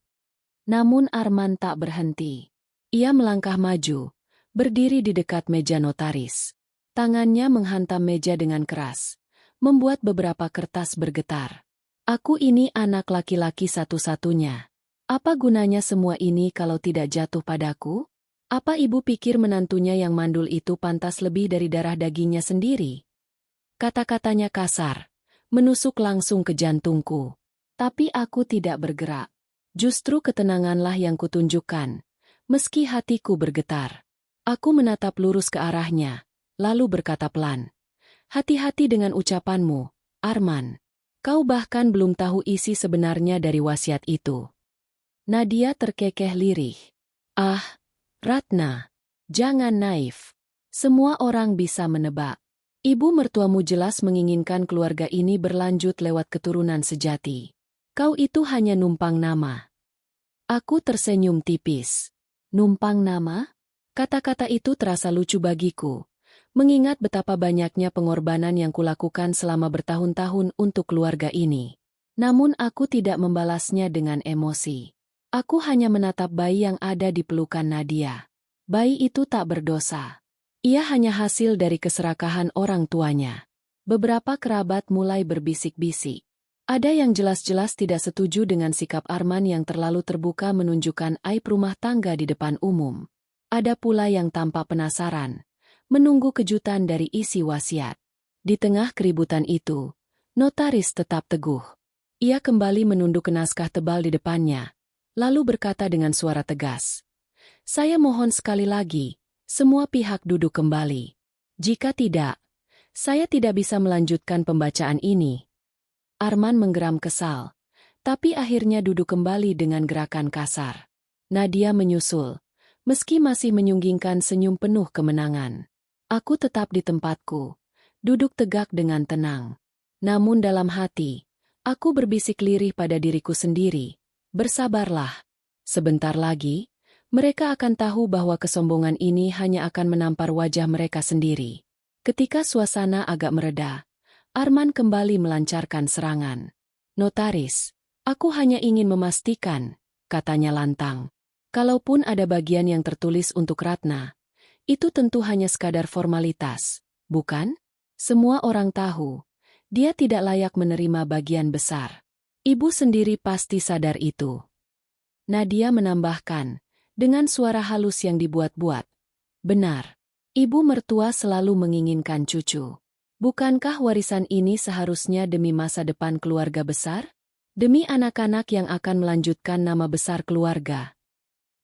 Namun Arman tak berhenti. Ia melangkah maju, berdiri di dekat meja notaris. Tangannya menghantam meja dengan keras, membuat beberapa kertas bergetar. Aku ini anak laki-laki satu-satunya. Apa gunanya semua ini kalau tidak jatuh padaku? Apa ibu pikir menantunya yang mandul itu pantas lebih dari darah dagingnya sendiri? Kata-katanya kasar, menusuk langsung ke jantungku. Tapi aku tidak bergerak. Justru ketenanganlah yang kutunjukkan, meski hatiku bergetar. Aku menatap lurus ke arahnya, lalu berkata pelan, "Hati-hati dengan ucapanmu, Arman. Kau bahkan belum tahu isi sebenarnya dari wasiat itu." Nadia terkekeh lirih. "Ah, Ratna, jangan naif. Semua orang bisa menebak. Ibu mertuamu jelas menginginkan keluarga ini berlanjut lewat keturunan sejati. Kau itu hanya numpang nama." Aku tersenyum tipis. Numpang nama? Kata-kata itu terasa lucu bagiku, mengingat betapa banyaknya pengorbanan yang kulakukan selama bertahun-tahun untuk keluarga ini. Namun aku tidak membalasnya dengan emosi. Aku hanya menatap bayi yang ada di pelukan Nadia. Bayi itu tak berdosa. Ia hanya hasil dari keserakahan orang tuanya. Beberapa kerabat mulai berbisik-bisik. Ada yang jelas-jelas tidak setuju dengan sikap Arman yang terlalu terbuka menunjukkan aib rumah tangga di depan umum. Ada pula yang tampak penasaran, menunggu kejutan dari isi wasiat. Di tengah keributan itu, notaris tetap teguh. Ia kembali menunduk ke naskah tebal di depannya, lalu berkata dengan suara tegas, "Saya mohon sekali lagi, semua pihak duduk kembali. Jika tidak, saya tidak bisa melanjutkan pembacaan ini." Arman menggeram kesal, tapi akhirnya duduk kembali dengan gerakan kasar. Nadia menyusul, meski masih menyunggingkan senyum penuh kemenangan. Aku tetap di tempatku, duduk tegak dengan tenang. Namun dalam hati, aku berbisik lirih pada diriku sendiri, "Bersabarlah. Sebentar lagi, mereka akan tahu bahwa kesombongan ini hanya akan menampar wajah mereka sendiri." Ketika suasana agak mereda, Arman kembali melancarkan serangan. "Notaris, aku hanya ingin memastikan," katanya lantang. "Kalaupun ada bagian yang tertulis untuk Ratna, itu tentu hanya sekadar formalitas, bukan? Semua orang tahu, dia tidak layak menerima bagian besar. Ibu sendiri pasti sadar itu." Nadia menambahkan, dengan suara halus yang dibuat-buat, "Benar, ibu mertua selalu menginginkan cucu. Bukankah warisan ini seharusnya demi masa depan keluarga besar? Demi anak-anak yang akan melanjutkan nama besar keluarga?"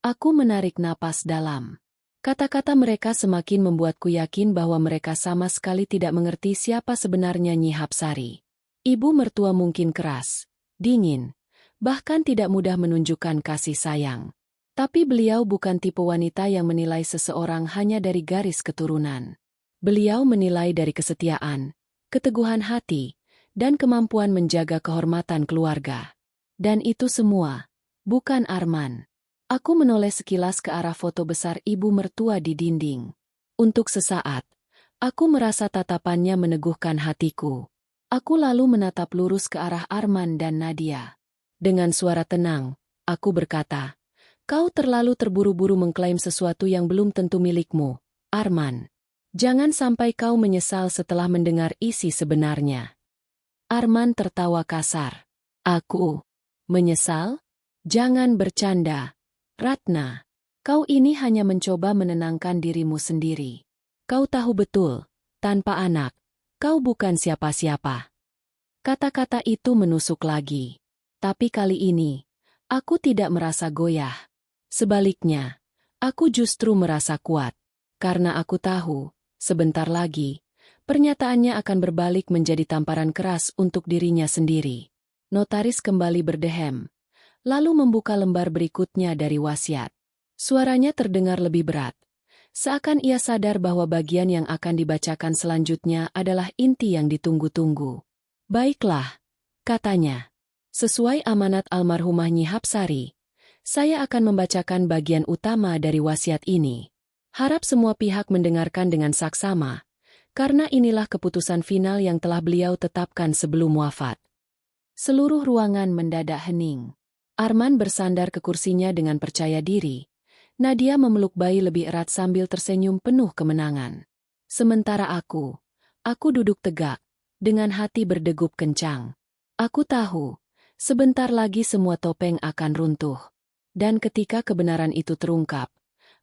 Aku menarik napas dalam. Kata-kata mereka semakin membuatku yakin bahwa mereka sama sekali tidak mengerti siapa sebenarnya Nyi Hapsari. Ibu mertua mungkin keras, dingin, bahkan tidak mudah menunjukkan kasih sayang. Tapi beliau bukan tipe wanita yang menilai seseorang hanya dari garis keturunan. Beliau menilai dari kesetiaan, keteguhan hati, dan kemampuan menjaga kehormatan keluarga. Dan itu semua, bukan Arman. Aku menoleh sekilas ke arah foto besar ibu mertua di dinding. Untuk sesaat, aku merasa tatapannya meneguhkan hatiku. Aku lalu menatap lurus ke arah Arman dan Nadia. Dengan suara tenang, aku berkata, "Kau terlalu terburu-buru mengklaim sesuatu yang belum tentu milikmu, Arman. Jangan sampai kau menyesal setelah mendengar isi sebenarnya." Arman tertawa kasar. "Aku menyesal? Jangan bercanda, Ratna. Kau ini hanya mencoba menenangkan dirimu sendiri. Kau tahu betul, tanpa anak, kau bukan siapa-siapa." Kata-kata itu menusuk lagi. Tapi kali ini, aku tidak merasa goyah. Sebaliknya, aku justru merasa kuat. Karena aku tahu, sebentar lagi, pernyataannya akan berbalik menjadi tamparan keras untuk dirinya sendiri. Notaris kembali berdehem, lalu membuka lembar berikutnya dari wasiat. Suaranya terdengar lebih berat, seakan ia sadar bahwa bagian yang akan dibacakan selanjutnya adalah inti yang ditunggu-tunggu. "Baiklah," katanya. "Sesuai amanat almarhumah Nyi Hapsari, saya akan membacakan bagian utama dari wasiat ini. Harap semua pihak mendengarkan dengan saksama, karena inilah keputusan final yang telah beliau tetapkan sebelum wafat." Seluruh ruangan mendadak hening. Arman bersandar ke kursinya dengan percaya diri. Nadia memeluk bayi lebih erat sambil tersenyum penuh kemenangan. Sementara aku duduk tegak, dengan hati berdegup kencang. Aku tahu, sebentar lagi semua topeng akan runtuh. Dan ketika kebenaran itu terungkap,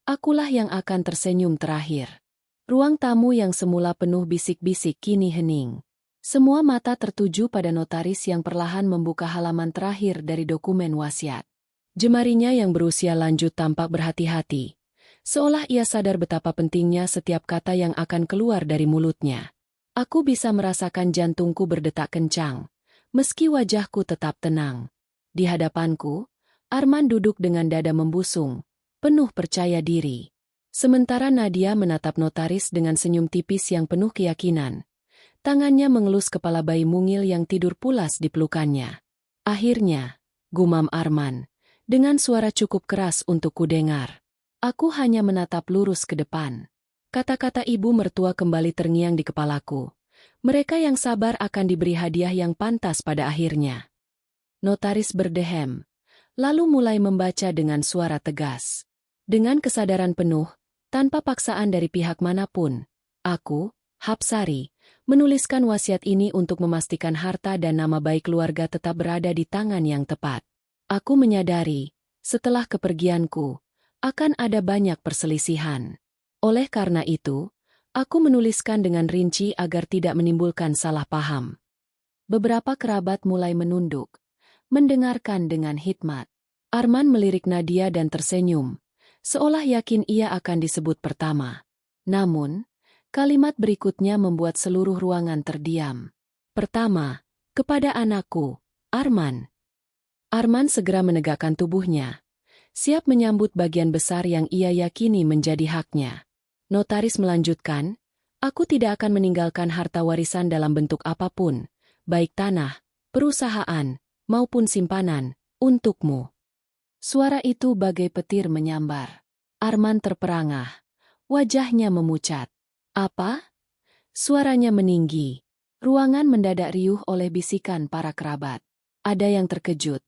akulah yang akan tersenyum terakhir. Ruang tamu yang semula penuh bisik-bisik kini hening. Semua mata tertuju pada notaris yang perlahan membuka halaman terakhir dari dokumen wasiat. Jemarinya yang berusia lanjut tampak berhati-hati, seolah ia sadar betapa pentingnya setiap kata yang akan keluar dari mulutnya. Aku bisa merasakan jantungku berdetak kencang, meski wajahku tetap tenang. Di hadapanku, Arman duduk dengan dada membusung, penuh percaya diri. Sementara Nadia menatap notaris dengan senyum tipis yang penuh keyakinan. Tangannya mengelus kepala bayi mungil yang tidur pulas di pelukannya. Akhirnya, gumam Arman, dengan suara cukup keras untuk kudengar. Aku hanya menatap lurus ke depan. Kata-kata ibu mertua kembali terngiang di kepalaku. Mereka yang sabar akan diberi hadiah yang pantas pada akhirnya. Notaris berdehem, lalu mulai membaca dengan suara tegas. Dengan kesadaran penuh, tanpa paksaan dari pihak manapun, aku, Hapsari, menuliskan wasiat ini untuk memastikan harta dan nama baik keluarga tetap berada di tangan yang tepat. Aku menyadari, setelah kepergianku, akan ada banyak perselisihan. Oleh karena itu, aku menuliskan dengan rinci agar tidak menimbulkan salah paham. Beberapa kerabat mulai menunduk, mendengarkan dengan hikmat. Arman melirik Nadia dan tersenyum, seolah yakin ia akan disebut pertama. Namun, kalimat berikutnya membuat seluruh ruangan terdiam. Pertama, kepada anakku, Arman. Arman segera menegakkan tubuhnya, siap menyambut bagian besar yang ia yakini menjadi haknya. Notaris melanjutkan, aku tidak akan meninggalkan harta warisan dalam bentuk apapun, baik tanah, perusahaan, maupun simpanan, untukmu. Suara itu bagai petir menyambar. Arman terperangah, wajahnya memucat. Apa? Suaranya meninggi. Ruangan mendadak riuh oleh bisikan para kerabat. Ada yang terkejut,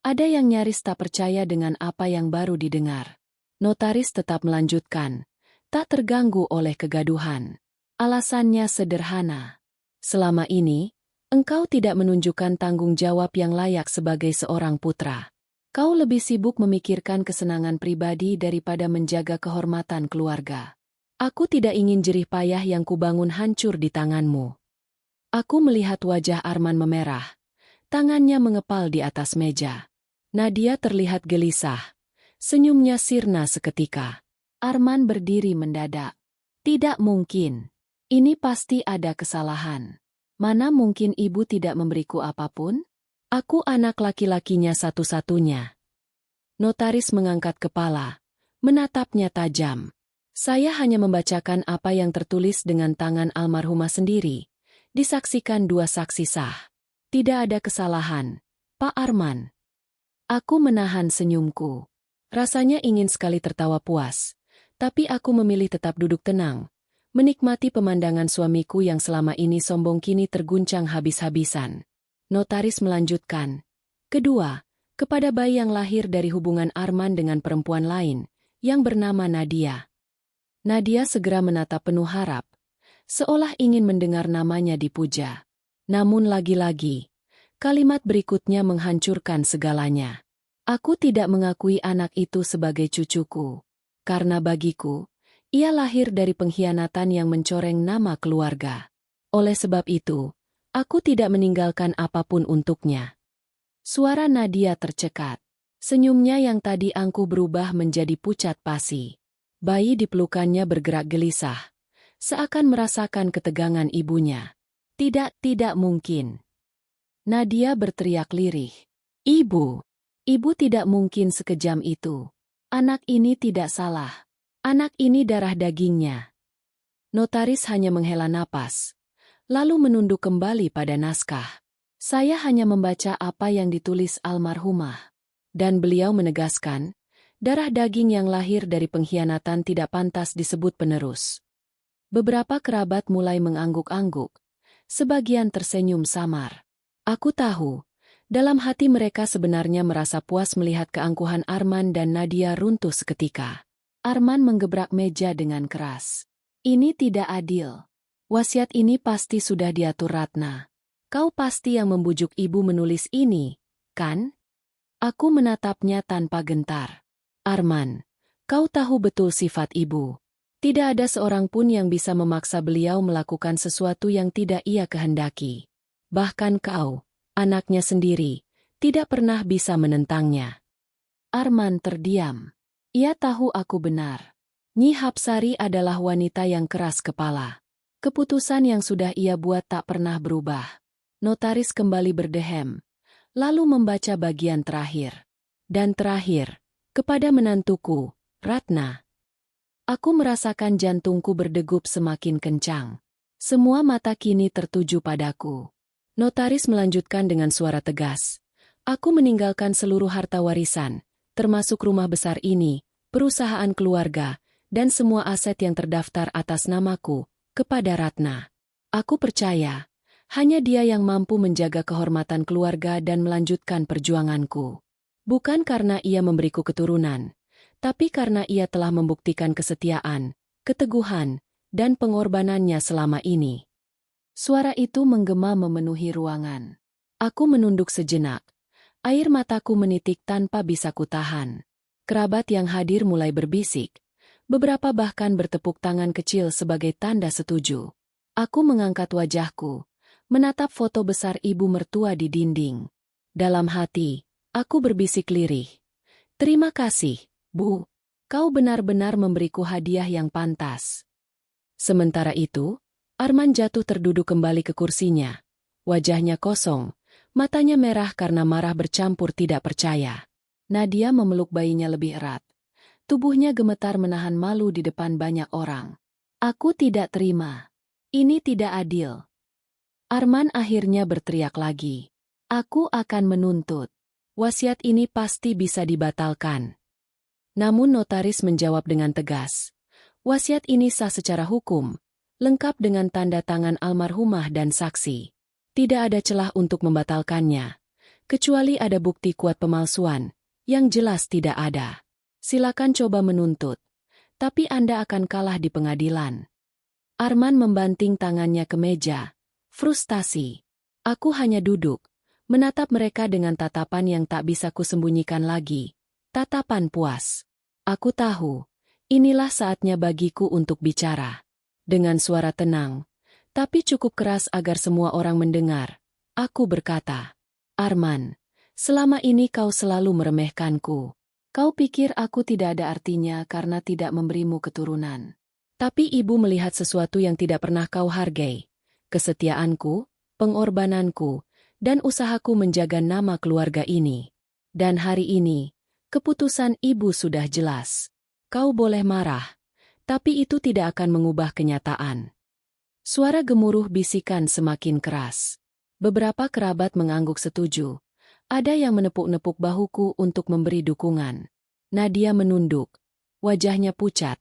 ada yang nyaris tak percaya dengan apa yang baru didengar. Notaris tetap melanjutkan, tak terganggu oleh kegaduhan. Alasannya sederhana. Selama ini, engkau tidak menunjukkan tanggung jawab yang layak sebagai seorang putra. Kau lebih sibuk memikirkan kesenangan pribadi daripada menjaga kehormatan keluarga. Aku tidak ingin jerih payah yang kubangun hancur di tanganmu. Aku melihat wajah Arman memerah. Tangannya mengepal di atas meja. Nadia terlihat gelisah. Senyumnya sirna seketika. Arman berdiri mendadak. Tidak mungkin. Ini pasti ada kesalahan. Mana mungkin ibu tidak memberiku apapun? Aku anak laki-lakinya satu-satunya. Notaris mengangkat kepala, menatapnya tajam. Saya hanya membacakan apa yang tertulis dengan tangan almarhumah sendiri. Disaksikan dua saksi sah. Tidak ada kesalahan, Pak Arman. Aku menahan senyumku. Rasanya ingin sekali tertawa puas. Tapi aku memilih tetap duduk tenang, menikmati pemandangan suamiku yang selama ini sombong kini terguncang habis-habisan. Notaris melanjutkan. Kedua, kepada bayi yang lahir dari hubungan Arman dengan perempuan lain, yang bernama Nadia. Nadia segera menatap penuh harap, seolah ingin mendengar namanya dipuja. Namun lagi-lagi, kalimat berikutnya menghancurkan segalanya. Aku tidak mengakui anak itu sebagai cucuku. Karena bagiku, ia lahir dari pengkhianatan yang mencoreng nama keluarga. Oleh sebab itu, aku tidak meninggalkan apapun untuknya. Suara Nadia tercekat. Senyumnya yang tadi angkuh berubah menjadi pucat pasi. Bayi di pelukannya bergerak gelisah, seakan merasakan ketegangan ibunya. Tidak mungkin. Nadia berteriak lirih. Ibu tidak mungkin sekejam itu. Anak ini tidak salah. Anak ini darah dagingnya. Notaris hanya menghela napas, lalu menunduk kembali pada naskah. Saya hanya membaca apa yang ditulis almarhumah. Dan beliau menegaskan, darah daging yang lahir dari pengkhianatan tidak pantas disebut penerus. Beberapa kerabat mulai mengangguk-angguk, sebagian tersenyum samar. Aku tahu, dalam hati mereka sebenarnya merasa puas melihat keangkuhan Arman dan Nadia runtuh seketika. Arman menggebrak meja dengan keras. Ini tidak adil. Wasiat ini pasti sudah diatur Ratna. Kau pasti yang membujuk ibu menulis ini, kan? Aku menatapnya tanpa gentar. Arman, kau tahu betul sifat ibu. Tidak ada seorang pun yang bisa memaksa beliau melakukan sesuatu yang tidak ia kehendaki. Bahkan kau, anaknya sendiri, tidak pernah bisa menentangnya. Arman terdiam. Ia tahu aku benar. Nyi Hapsari adalah wanita yang keras kepala. Keputusan yang sudah ia buat tak pernah berubah. Notaris kembali berdehem, lalu membaca bagian terakhir. Dan terakhir, kepada menantuku, Ratna. Aku merasakan jantungku berdegup semakin kencang. Semua mata kini tertuju padaku. Notaris melanjutkan dengan suara tegas. Aku meninggalkan seluruh harta warisan, termasuk rumah besar ini, perusahaan keluarga, dan semua aset yang terdaftar atas namaku, kepada Ratna. Aku percaya, hanya dia yang mampu menjaga kehormatan keluarga dan melanjutkan perjuanganku. Bukan karena ia memberiku keturunan, tapi karena ia telah membuktikan kesetiaan, keteguhan, dan pengorbanannya selama ini. Suara itu menggema memenuhi ruangan. Aku menunduk sejenak. Air mataku menitik tanpa bisa kutahan. Kerabat yang hadir mulai berbisik. Beberapa bahkan bertepuk tangan kecil sebagai tanda setuju. Aku mengangkat wajahku, menatap foto besar ibu mertua di dinding. Dalam hati, aku berbisik lirih. Terima kasih, Bu. Kau benar-benar memberiku hadiah yang pantas. Sementara itu, Arman jatuh terduduk kembali ke kursinya. Wajahnya kosong, matanya merah karena marah bercampur tidak percaya. Nadia memeluk bayinya lebih erat. Tubuhnya gemetar menahan malu di depan banyak orang. Aku tidak terima. Ini tidak adil. Arman akhirnya berteriak lagi. Aku akan menuntut. Wasiat ini pasti bisa dibatalkan. Namun notaris menjawab dengan tegas. Wasiat ini sah secara hukum, lengkap dengan tanda tangan almarhumah dan saksi. Tidak ada celah untuk membatalkannya, kecuali ada bukti kuat pemalsuan, yang jelas tidak ada. Silakan coba menuntut, tapi Anda akan kalah di pengadilan. Arman membanting tangannya ke meja. Frustasi. Aku hanya duduk, menatap mereka dengan tatapan yang tak bisa kusembunyikan lagi. Tatapan puas. Aku tahu, inilah saatnya bagiku untuk bicara. Dengan suara tenang, tapi cukup keras agar semua orang mendengar, aku berkata, Arman, selama ini kau selalu meremehkanku. Kau pikir aku tidak ada artinya karena tidak memberimu keturunan. Tapi ibu melihat sesuatu yang tidak pernah kau hargai. Kesetiaanku, pengorbananku, dan usahaku menjaga nama keluarga ini. Dan hari ini, keputusan ibu sudah jelas. Kau boleh marah, tapi itu tidak akan mengubah kenyataan. Suara gemuruh bisikan semakin keras. Beberapa kerabat mengangguk setuju. Ada yang menepuk-nepuk bahuku untuk memberi dukungan. Nadia menunduk. Wajahnya pucat.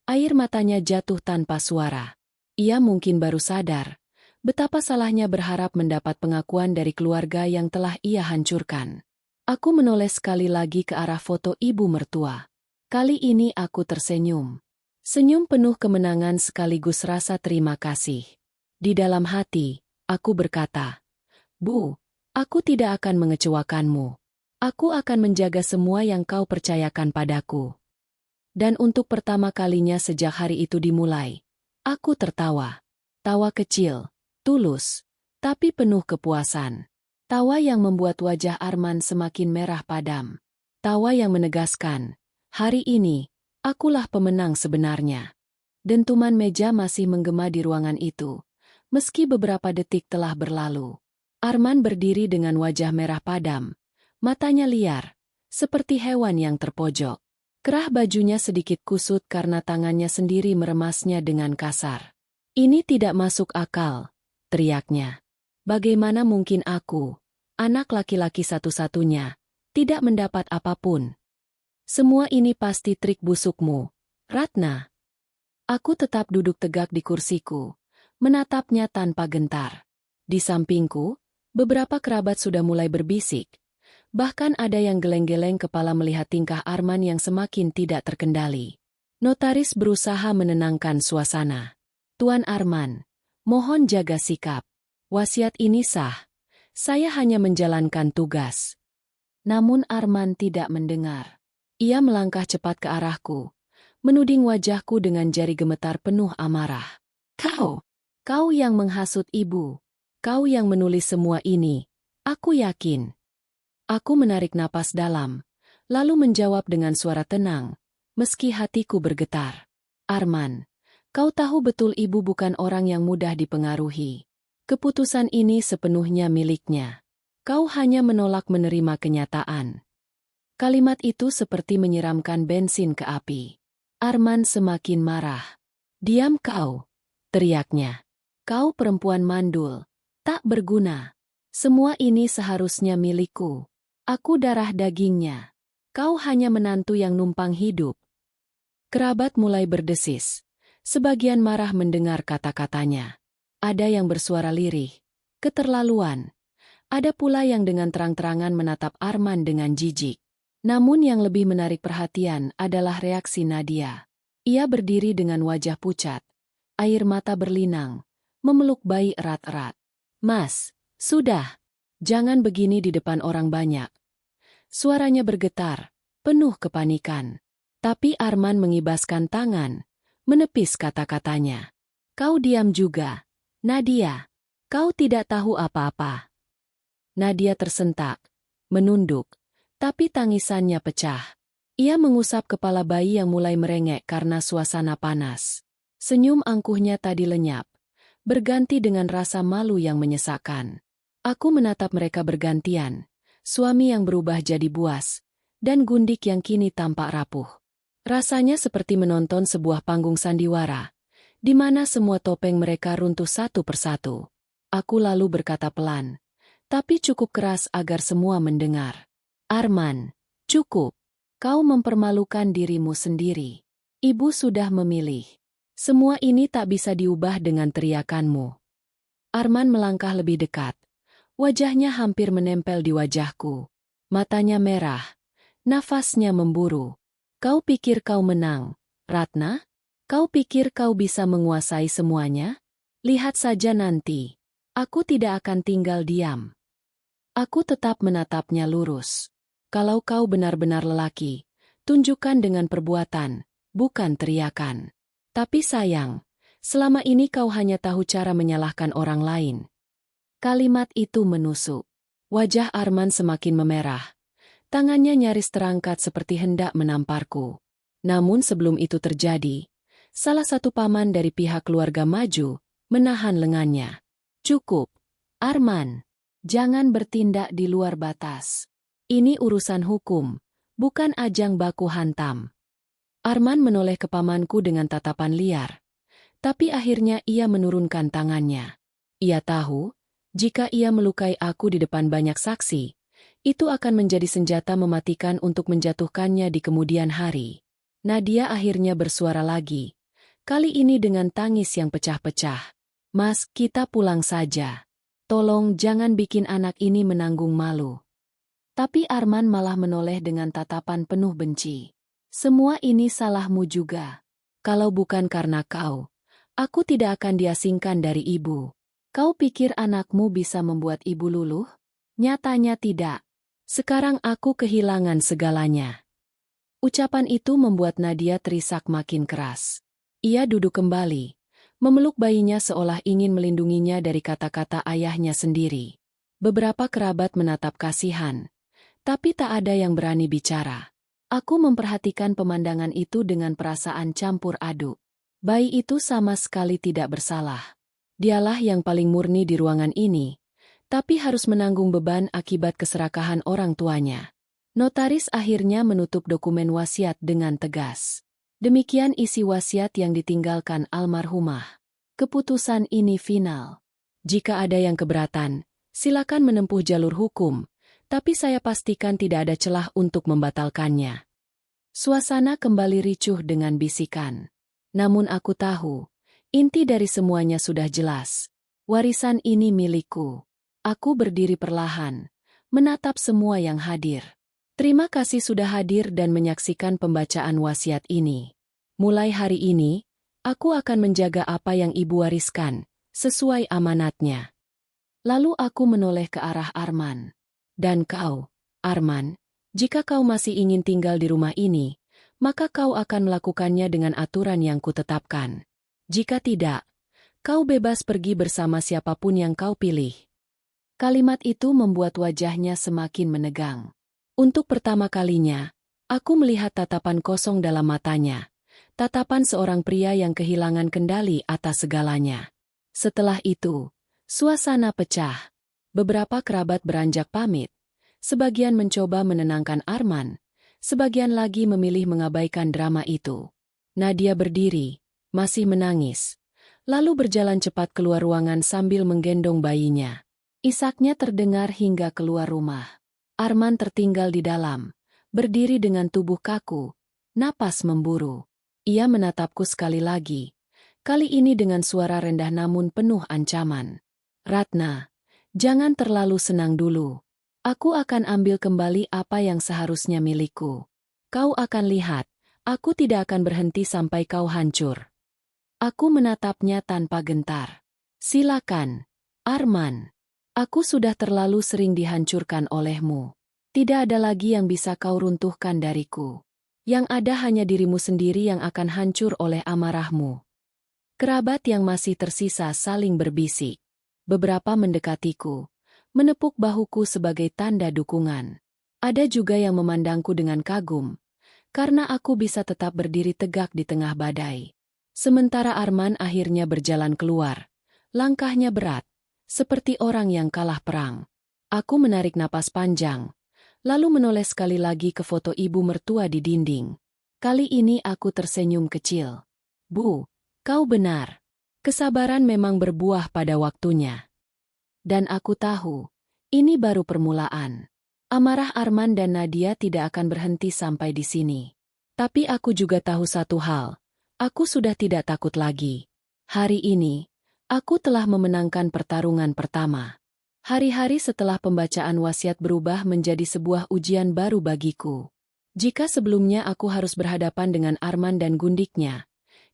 Air matanya jatuh tanpa suara. Ia mungkin baru sadar betapa salahnya berharap mendapat pengakuan dari keluarga yang telah ia hancurkan. Aku menoleh sekali lagi ke arah foto ibu mertua. Kali ini aku tersenyum. Senyum penuh kemenangan sekaligus rasa terima kasih. Di dalam hati, aku berkata, Bu, aku tidak akan mengecewakanmu. Aku akan menjaga semua yang kau percayakan padaku. Dan untuk pertama kalinya sejak hari itu dimulai, aku tertawa. Tawa kecil, tulus, tapi penuh kepuasan. Tawa yang membuat wajah Arman semakin merah padam. Tawa yang menegaskan, hari ini, akulah pemenang sebenarnya. Dentuman meja masih menggema di ruangan itu, meski beberapa detik telah berlalu. Arman berdiri dengan wajah merah padam, matanya liar, seperti hewan yang terpojok. Kerah bajunya sedikit kusut karena tangannya sendiri meremasnya dengan kasar. Ini tidak masuk akal, teriaknya. Bagaimana mungkin aku, anak laki-laki satu-satunya, tidak mendapat apapun? Semua ini pasti trik busukmu, Ratna. Aku tetap duduk tegak di kursiku, menatapnya tanpa gentar. Di sampingku, beberapa kerabat sudah mulai berbisik. Bahkan ada yang geleng-geleng kepala melihat tingkah Arman yang semakin tidak terkendali. Notaris berusaha menenangkan suasana. Tuan Arman, mohon jaga sikap. Wasiat ini sah. Saya hanya menjalankan tugas. Namun Arman tidak mendengar. Ia melangkah cepat ke arahku, menuding wajahku dengan jari gemetar penuh amarah. Kau yang menghasut ibu. Kau yang menulis semua ini. Aku yakin. Aku menarik napas dalam, lalu menjawab dengan suara tenang, meski hatiku bergetar. Arman, kau tahu betul ibu bukan orang yang mudah dipengaruhi. Keputusan ini sepenuhnya miliknya. Kau hanya menolak menerima kenyataan. Kalimat itu seperti menyiramkan bensin ke api. Arman semakin marah. Diam kau, teriaknya. Kau perempuan mandul, tak berguna. Semua ini seharusnya milikku. Aku darah dagingnya. Kau hanya menantu yang numpang hidup. Kerabat mulai berdesis. Sebagian marah mendengar kata-katanya. Ada yang bersuara lirih, keterlaluan. Ada pula yang dengan terang-terangan menatap Arman dengan jijik. Namun yang lebih menarik perhatian adalah reaksi Nadia. Ia berdiri dengan wajah pucat, air mata berlinang, memeluk bayi erat-erat. Mas, sudah. Jangan begini di depan orang banyak. Suaranya bergetar, penuh kepanikan. Tapi Arman mengibaskan tangan, menepis kata-katanya. Kau diam juga. Nadia, kau tidak tahu apa-apa. Nadia tersentak, menunduk, tapi tangisannya pecah. Ia mengusap kepala bayi yang mulai merengek karena suasana panas. Senyum angkuhnya tadi lenyap, berganti dengan rasa malu yang menyesakkan. Aku menatap mereka bergantian, suami yang berubah jadi buas, dan Gundik yang kini tampak rapuh. Rasanya seperti menonton sebuah panggung sandiwara, di mana semua topeng mereka runtuh satu persatu. Aku lalu berkata pelan, tapi cukup keras agar semua mendengar. Arman, cukup. Kau mempermalukan dirimu sendiri. Ibu sudah memilih. Semua ini tak bisa diubah dengan teriakanmu. Arman melangkah lebih dekat. Wajahnya hampir menempel di wajahku. Matanya merah. Nafasnya memburu. Kau pikir kau menang, Ratna? Kau pikir kau bisa menguasai semuanya? Lihat saja nanti. Aku tidak akan tinggal diam. Aku tetap menatapnya lurus. Kalau kau benar-benar lelaki, tunjukkan dengan perbuatan, bukan teriakan. Tapi sayang, selama ini kau hanya tahu cara menyalahkan orang lain. Kalimat itu menusuk. Wajah Arman semakin memerah. Tangannya nyaris terangkat seperti hendak menamparku. Namun sebelum itu terjadi, salah satu paman dari pihak keluarga maju, menahan lengannya. Cukup, Arman. Jangan bertindak di luar batas. Ini urusan hukum, bukan ajang baku hantam. Arman menoleh ke pamanku dengan tatapan liar. Tapi akhirnya ia menurunkan tangannya. Ia tahu, jika ia melukai aku di depan banyak saksi, itu akan menjadi senjata mematikan untuk menjatuhkannya di kemudian hari. Nadia akhirnya bersuara lagi. Kali ini dengan tangis yang pecah-pecah. Mas, kita pulang saja. Tolong jangan bikin anak ini menanggung malu. Tapi Arman malah menoleh dengan tatapan penuh benci. Semua ini salahmu juga. Kalau bukan karena kau, aku tidak akan diasingkan dari ibu. Kau pikir anakmu bisa membuat ibu luluh? Nyatanya tidak. Sekarang aku kehilangan segalanya. Ucapan itu membuat Nadia terisak makin keras. Ia duduk kembali, memeluk bayinya seolah ingin melindunginya dari kata-kata ayahnya sendiri. Beberapa kerabat menatap kasihan, tapi tak ada yang berani bicara. Aku memperhatikan pemandangan itu dengan perasaan campur aduk. Bayi itu sama sekali tidak bersalah. Dialah yang paling murni di ruangan ini, tapi harus menanggung beban akibat keserakahan orang tuanya. Notaris akhirnya menutup dokumen wasiat dengan tegas. Demikian isi wasiat yang ditinggalkan almarhumah. Keputusan ini final. Jika ada yang keberatan, silakan menempuh jalur hukum, tapi saya pastikan tidak ada celah untuk membatalkannya. Suasana kembali ricuh dengan bisikan. Namun aku tahu, inti dari semuanya sudah jelas. Warisan ini milikku. Aku berdiri perlahan, menatap semua yang hadir. Terima kasih sudah hadir dan menyaksikan pembacaan wasiat ini. Mulai hari ini, aku akan menjaga apa yang ibu wariskan, sesuai amanatnya. Lalu aku menoleh ke arah Arman. Dan kau, Arman, jika kau masih ingin tinggal di rumah ini, maka kau akan melakukannya dengan aturan yang kutetapkan. Jika tidak, kau bebas pergi bersama siapapun yang kau pilih. Kalimat itu membuat wajahnya semakin menegang. Untuk pertama kalinya, aku melihat tatapan kosong dalam matanya. Tatapan seorang pria yang kehilangan kendali atas segalanya. Setelah itu, suasana pecah. Beberapa kerabat beranjak pamit. Sebagian mencoba menenangkan Arman. Sebagian lagi memilih mengabaikan drama itu. Nadia berdiri, masih menangis. Lalu berjalan cepat keluar ruangan sambil menggendong bayinya. Isaknya terdengar hingga keluar rumah. Arman tertinggal di dalam, berdiri dengan tubuh kaku, napas memburu. Ia menatapku sekali lagi, kali ini dengan suara rendah namun penuh ancaman. Ratna, jangan terlalu senang dulu. Aku akan ambil kembali apa yang seharusnya milikku. Kau akan lihat, aku tidak akan berhenti sampai kau hancur. Aku menatapnya tanpa gentar. Silakan, Arman. Aku sudah terlalu sering dihancurkan olehmu. Tidak ada lagi yang bisa kau runtuhkan dariku. Yang ada hanya dirimu sendiri yang akan hancur oleh amarahmu. Kerabat yang masih tersisa saling berbisik. Beberapa mendekatiku, menepuk bahuku sebagai tanda dukungan. Ada juga yang memandangku dengan kagum, karena aku bisa tetap berdiri tegak di tengah badai. Sementara Arman akhirnya berjalan keluar. Langkahnya berat, seperti orang yang kalah perang. Aku menarik napas panjang, lalu menoleh sekali lagi ke foto ibu mertua di dinding. Kali ini aku tersenyum kecil. Bu, kau benar. Kesabaran memang berbuah pada waktunya. Dan aku tahu, ini baru permulaan. Amarah Arman dan Nadia tidak akan berhenti sampai di sini. Tapi aku juga tahu satu hal. Aku sudah tidak takut lagi. Hari ini, aku telah memenangkan pertarungan pertama. Hari-hari setelah pembacaan wasiat berubah menjadi sebuah ujian baru bagiku. Jika sebelumnya aku harus berhadapan dengan Arman dan gundiknya,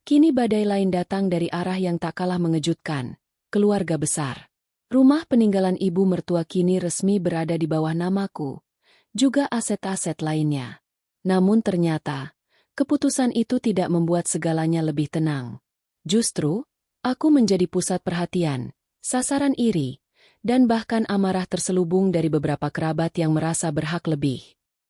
kini badai lain datang dari arah yang tak kalah mengejutkan, keluarga besar. Rumah peninggalan ibu mertua kini resmi berada di bawah namaku, juga aset-aset lainnya. Namun ternyata, keputusan itu tidak membuat segalanya lebih tenang. Justru, aku menjadi pusat perhatian, sasaran iri, dan bahkan amarah terselubung dari beberapa kerabat yang merasa berhak lebih.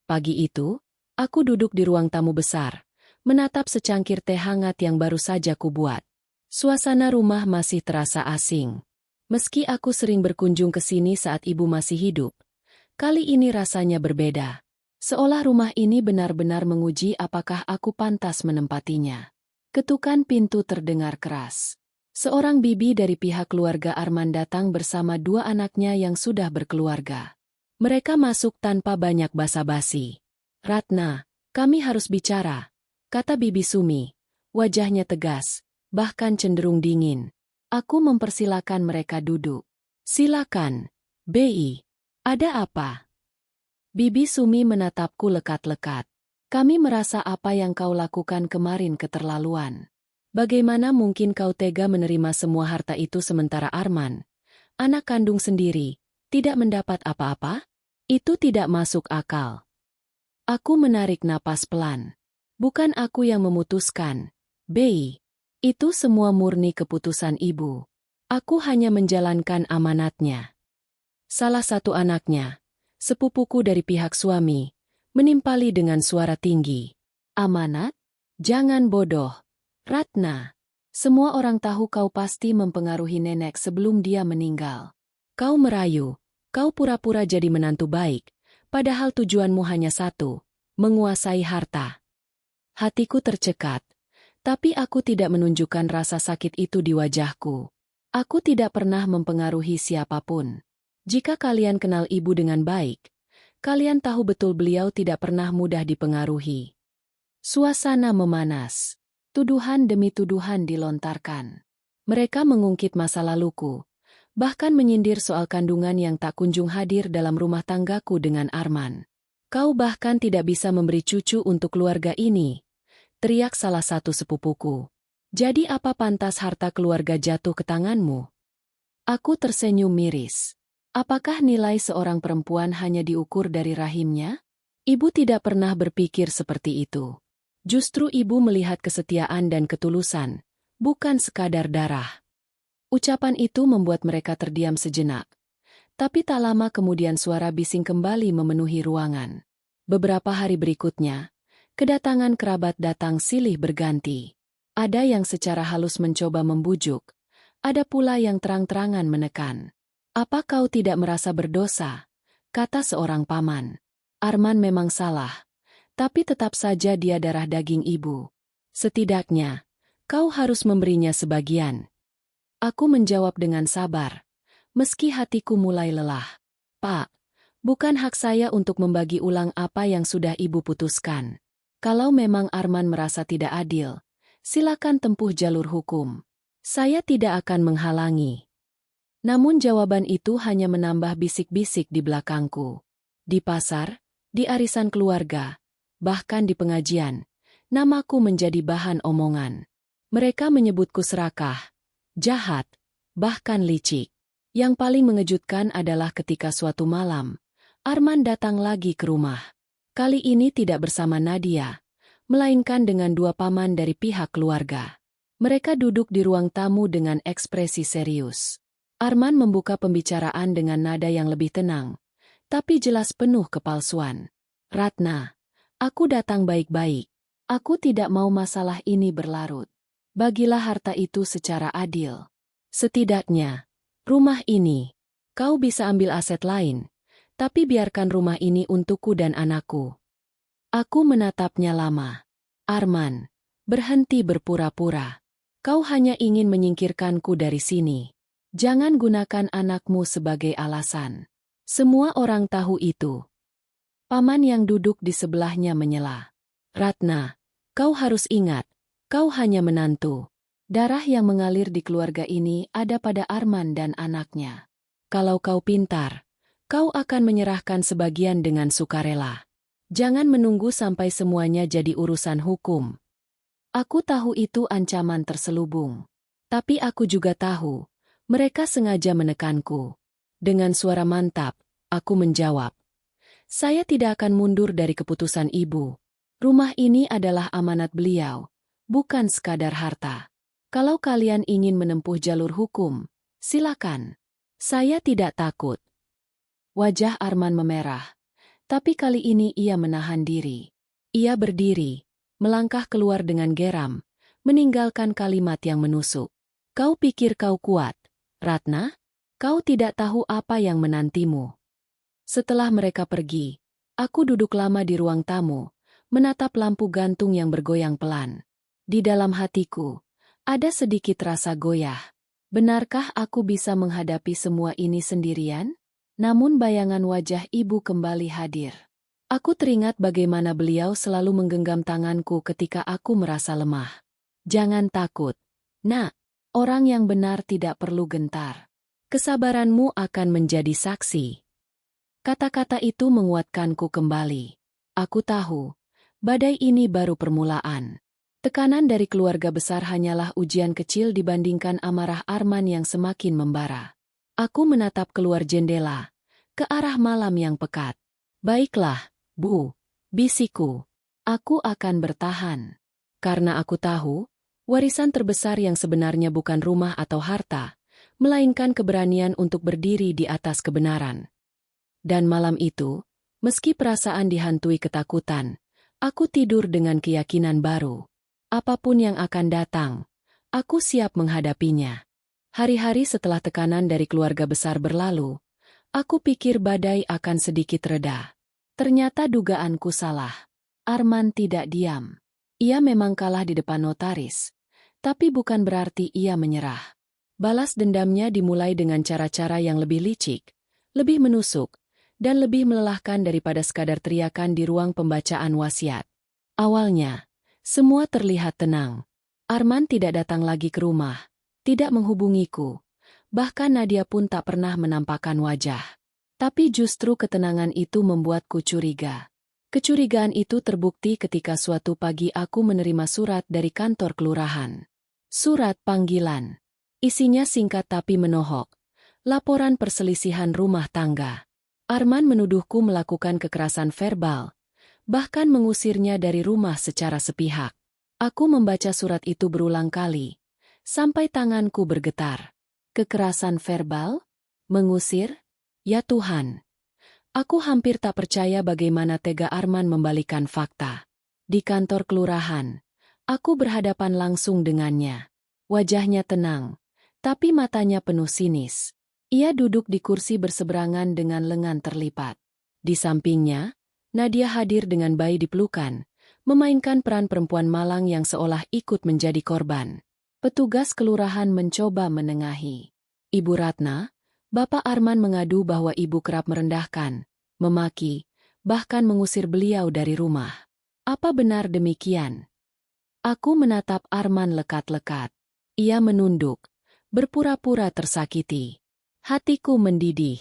Pagi itu, aku duduk di ruang tamu besar, menatap secangkir teh hangat yang baru saja kubuat. Suasana rumah masih terasa asing. Meski aku sering berkunjung ke sini saat ibu masih hidup, kali ini rasanya berbeda. Seolah rumah ini benar-benar menguji apakah aku pantas menempatinya. Ketukan pintu terdengar keras. Seorang bibi dari pihak keluarga Arman datang bersama dua anaknya yang sudah berkeluarga. Mereka masuk tanpa banyak basa-basi. Ratna, kami harus bicara, kata Bibi Sumi. Wajahnya tegas, bahkan cenderung dingin. Aku mempersilakan mereka duduk. Silakan, Bi. Ada apa? Bibi Sumi menatapku lekat-lekat. Kami merasa apa yang kau lakukan kemarin keterlaluan. Bagaimana mungkin kau tega menerima semua harta itu sementara Arman, anak kandung sendiri, tidak mendapat apa-apa? Itu tidak masuk akal. Aku menarik napas pelan. Bukan aku yang memutuskan, Bei. Itu semua murni keputusan ibu. Aku hanya menjalankan amanatnya. Salah satu anaknya, sepupuku dari pihak suami, menimpali dengan suara tinggi. Amanat? Jangan bodoh. Ratna, semua orang tahu kau pasti mempengaruhi nenek sebelum dia meninggal. Kau merayu, kau pura-pura jadi menantu baik, padahal tujuanmu hanya satu, menguasai harta. Hatiku tercekat, tapi aku tidak menunjukkan rasa sakit itu di wajahku. Aku tidak pernah mempengaruhi siapapun. Jika kalian kenal ibu dengan baik, kalian tahu betul beliau tidak pernah mudah dipengaruhi. Suasana memanas. Tuduhan demi tuduhan dilontarkan. Mereka mengungkit masa laluku, bahkan menyindir soal kandungan yang tak kunjung hadir dalam rumah tanggaku dengan Arman. Kau bahkan tidak bisa memberi cucu untuk keluarga ini. teriak salah satu sepupuku. Jadi apa pantas harta keluarga jatuh ke tanganmu? Aku tersenyum miris. Apakah nilai seorang perempuan hanya diukur dari rahimnya? Ibu tidak pernah berpikir seperti itu. Justru ibu melihat kesetiaan dan ketulusan, bukan sekadar darah. Ucapan itu membuat mereka terdiam sejenak. Tapi tak lama kemudian suara bising kembali memenuhi ruangan. Beberapa hari berikutnya, kedatangan kerabat datang silih berganti. Ada yang secara halus mencoba membujuk, ada pula yang terang-terangan menekan. Apa kau tidak merasa berdosa? Kata seorang paman. Arman memang salah, tapi tetap saja dia darah daging ibu. Setidaknya, kau harus memberinya sebagian. Aku menjawab dengan sabar, meski hatiku mulai lelah. Pak, bukan hak saya untuk membagi ulang apa yang sudah ibu putuskan. Kalau memang Arman merasa tidak adil, silakan tempuh jalur hukum. Saya tidak akan menghalangi. Namun jawaban itu hanya menambah bisik-bisik di belakangku. Di pasar, di arisan keluarga, bahkan di pengajian, namaku menjadi bahan omongan. Mereka menyebutku serakah, jahat, bahkan licik. Yang paling mengejutkan adalah ketika suatu malam, Arman datang lagi ke rumah. Kali ini tidak bersama Nadia, melainkan dengan dua paman dari pihak keluarga. Mereka duduk di ruang tamu dengan ekspresi serius. Arman membuka pembicaraan dengan nada yang lebih tenang, tapi jelas penuh kepalsuan. Ratna, aku datang baik-baik. Aku tidak mau masalah ini berlarut. Bagilah harta itu secara adil. Setidaknya, rumah ini, kau bisa ambil aset lain, tapi biarkan rumah ini untukku dan anakku. Aku menatapnya lama. Arman, berhenti berpura-pura. Kau hanya ingin menyingkirkanku dari sini. Jangan gunakan anakmu sebagai alasan. Semua orang tahu itu. Paman yang duduk di sebelahnya menyela. Ratna, kau harus ingat, kau hanya menantu. Darah yang mengalir di keluarga ini ada pada Arman dan anaknya. Kalau kau pintar, kau akan menyerahkan sebagian dengan sukarela. Jangan menunggu sampai semuanya jadi urusan hukum. Aku tahu itu ancaman terselubung. Tapi aku juga tahu, mereka sengaja menekanku. Dengan suara mantap, aku menjawab. Saya tidak akan mundur dari keputusan ibu. Rumah ini adalah amanat beliau, bukan sekadar harta. Kalau kalian ingin menempuh jalur hukum, silakan. Saya tidak takut. Wajah Arman memerah. Tapi kali ini ia menahan diri. Ia berdiri, melangkah keluar dengan geram, meninggalkan kalimat yang menusuk. Kau pikir kau kuat, Ratna? Kau tidak tahu apa yang menantimu. Setelah mereka pergi, aku duduk lama di ruang tamu, menatap lampu gantung yang bergoyang pelan. Di dalam hatiku, ada sedikit rasa goyah. Benarkah aku bisa menghadapi semua ini sendirian? Namun bayangan wajah ibu kembali hadir. Aku teringat bagaimana beliau selalu menggenggam tanganku ketika aku merasa lemah. Jangan takut. Nak, orang yang benar tidak perlu gentar. Kesabaranmu akan menjadi saksi. Kata-kata itu menguatkanku kembali. Aku tahu, badai ini baru permulaan. Tekanan dari keluarga besar hanyalah ujian kecil dibandingkan amarah Arman yang semakin membara. Aku menatap keluar jendela, ke arah malam yang pekat. Baiklah, Bu, bisiku. Aku akan bertahan. Karena aku tahu, warisan terbesar yang sebenarnya bukan rumah atau harta, melainkan keberanian untuk berdiri di atas kebenaran. Dan malam itu, meski perasaan dihantui ketakutan, aku tidur dengan keyakinan baru. Apapun yang akan datang, aku siap menghadapinya. Hari-hari setelah tekanan dari keluarga besar berlalu, aku pikir badai akan sedikit reda. Ternyata dugaanku salah. Arman tidak diam. Ia memang kalah di depan notaris, tapi bukan berarti ia menyerah. Balas dendamnya dimulai dengan cara-cara yang lebih licik, lebih menusuk, dan lebih melelahkan daripada sekadar teriakan di ruang pembacaan wasiat. Awalnya, semua terlihat tenang. Arman tidak datang lagi ke rumah. Tidak menghubungiku, bahkan Nadia pun tak pernah menampakkan wajah. Tapi justru ketenangan itu membuatku curiga. Kecurigaan itu terbukti ketika suatu pagi aku menerima surat dari kantor kelurahan. Surat panggilan. Isinya singkat tapi menohok. Laporan perselisihan rumah tangga. Arman menuduhku melakukan kekerasan verbal, bahkan mengusirnya dari rumah secara sepihak. Aku membaca surat itu berulang kali, sampai tanganku bergetar. Kekerasan verbal? Mengusir? Ya Tuhan! Aku hampir tak percaya bagaimana tega Arman membalikan fakta. Di kantor kelurahan, aku berhadapan langsung dengannya. Wajahnya tenang, tapi matanya penuh sinis. Ia duduk di kursi berseberangan dengan lengan terlipat. Di sampingnya, Nadia hadir dengan bayi di pelukan, memainkan peran perempuan malang yang seolah ikut menjadi korban. Petugas kelurahan mencoba menengahi. Ibu Ratna, Bapak Arman mengadu bahwa ibu kerap merendahkan, memaki, bahkan mengusir beliau dari rumah. Apa benar demikian? Aku menatap Arman lekat-lekat. Ia menunduk, berpura-pura tersakiti. Hatiku mendidih.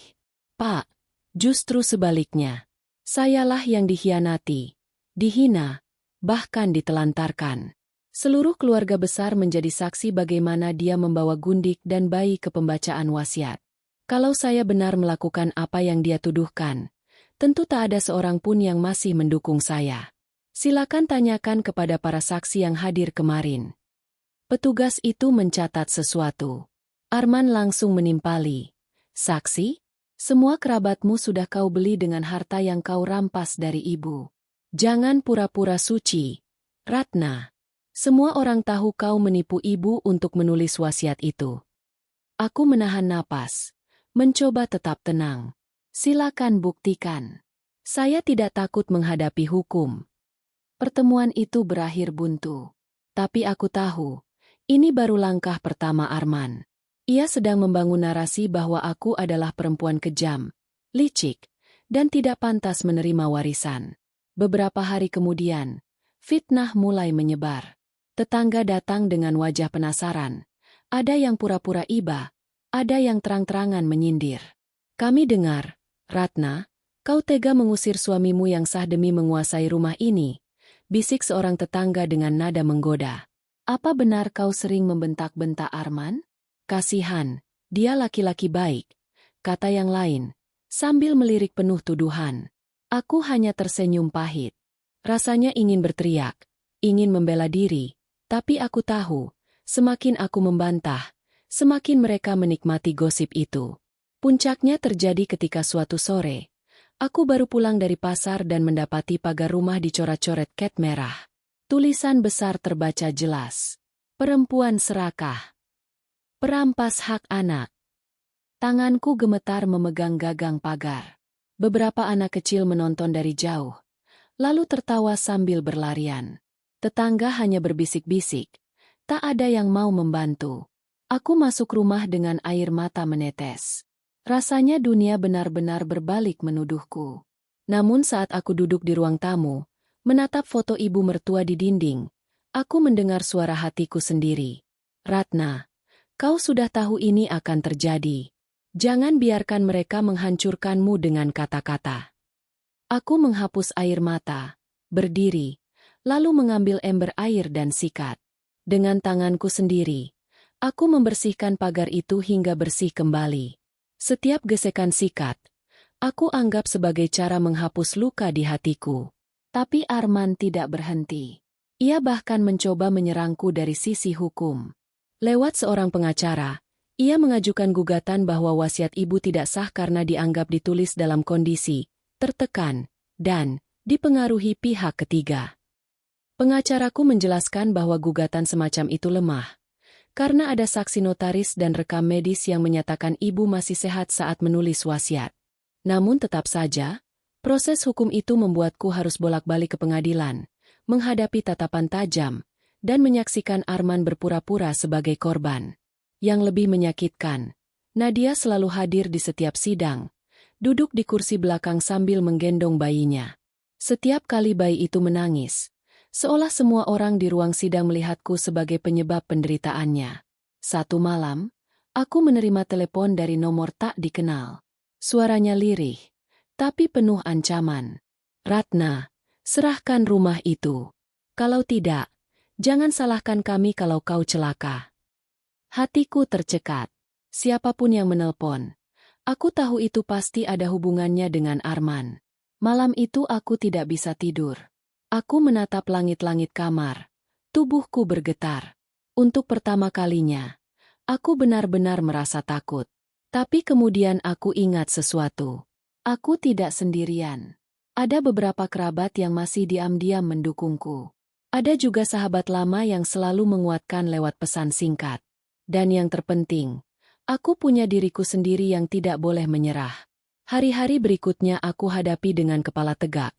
Pak, justru sebaliknya. Sayalah yang dikhianati, dihina, bahkan ditelantarkan. Seluruh keluarga besar menjadi saksi bagaimana dia membawa Gundik dan bayi ke pembacaan wasiat. Kalau saya benar melakukan apa yang dia tuduhkan, tentu tak ada seorang pun yang masih mendukung saya. Silakan tanyakan kepada para saksi yang hadir kemarin. Petugas itu mencatat sesuatu. Arman langsung menimpali. Saksi? Semua kerabatmu sudah kau beli dengan harta yang kau rampas dari ibu. Jangan pura-pura suci, Ratna. Semua orang tahu kau menipu ibu untuk menulis wasiat itu. Aku menahan napas. Mencoba tetap tenang. Silakan buktikan. Saya tidak takut menghadapi hukum. Pertemuan itu berakhir buntu. Tapi aku tahu, ini baru langkah pertama Arman. Ia sedang membangun narasi bahwa aku adalah perempuan kejam, licik, dan tidak pantas menerima warisan. Beberapa hari kemudian, fitnah mulai menyebar. Tetangga datang dengan wajah penasaran. Ada yang pura-pura iba. Ada yang terang-terangan menyindir. Kami dengar, Ratna, kau tega mengusir suamimu yang sah demi menguasai rumah ini, bisik seorang tetangga dengan nada menggoda. Apa benar kau sering membentak-bentak Arman? Kasihan, dia laki-laki baik, kata yang lain, sambil melirik penuh tuduhan. Aku hanya tersenyum pahit. Rasanya ingin berteriak, ingin membela diri, tapi aku tahu, semakin aku membantah, semakin mereka menikmati gosip itu. Puncaknya terjadi ketika suatu sore. Aku baru pulang dari pasar dan mendapati pagar rumah dicoret-coret cat merah. Tulisan besar terbaca jelas. Perempuan serakah. Perampas hak anak. Tanganku gemetar memegang gagang pagar. Beberapa anak kecil menonton dari jauh, lalu tertawa sambil berlarian. Tetangga hanya berbisik-bisik. Tak ada yang mau membantu. Aku masuk rumah dengan air mata menetes. Rasanya dunia benar-benar berbalik menuduhku. Namun saat aku duduk di ruang tamu, menatap foto ibu mertua di dinding, aku mendengar suara hatiku sendiri. Ratna, kau sudah tahu ini akan terjadi. Jangan biarkan mereka menghancurkanmu dengan kata-kata. Aku menghapus air mata, berdiri, lalu mengambil ember air dan sikat. Dengan tanganku sendiri, aku membersihkan pagar itu hingga bersih kembali. Setiap gesekan sikat, aku anggap sebagai cara menghapus luka di hatiku. Tapi Arman tidak berhenti. Ia bahkan mencoba menyerangku dari sisi hukum. Lewat seorang pengacara, ia mengajukan gugatan bahwa wasiat ibu tidak sah karena dianggap ditulis dalam kondisi tertekan dan dipengaruhi pihak ketiga. Pengacaraku menjelaskan bahwa gugatan semacam itu lemah, karena ada saksi notaris dan rekam medis yang menyatakan ibu masih sehat saat menulis wasiat. Namun tetap saja, proses hukum itu membuatku harus bolak-balik ke pengadilan, menghadapi tatapan tajam, dan menyaksikan Arman berpura-pura sebagai korban. Yang lebih menyakitkan, Nadia selalu hadir di setiap sidang, duduk di kursi belakang sambil menggendong bayinya. Setiap kali bayi itu menangis, seolah semua orang di ruang sidang melihatku sebagai penyebab penderitaannya. Satu malam, aku menerima telepon dari nomor tak dikenal. Suaranya lirih, tapi penuh ancaman. Ratna, Serahkan rumah itu. Kalau tidak, jangan salahkan kami kalau kau celaka. Hatiku tercekat. Siapapun yang menelpon. Aku tahu itu pasti ada hubungannya dengan Arman. Malam itu aku tidak bisa tidur. Aku menatap langit-langit kamar. Tubuhku bergetar. Untuk pertama kalinya, aku benar-benar merasa takut. Tapi kemudian aku ingat sesuatu. Aku tidak sendirian. Ada beberapa kerabat yang masih diam-diam mendukungku. Ada juga sahabat lama yang selalu menguatkan lewat pesan singkat. Dan yang terpenting, aku punya diriku sendiri yang tidak boleh menyerah. Hari-hari berikutnya aku hadapi dengan kepala tegak.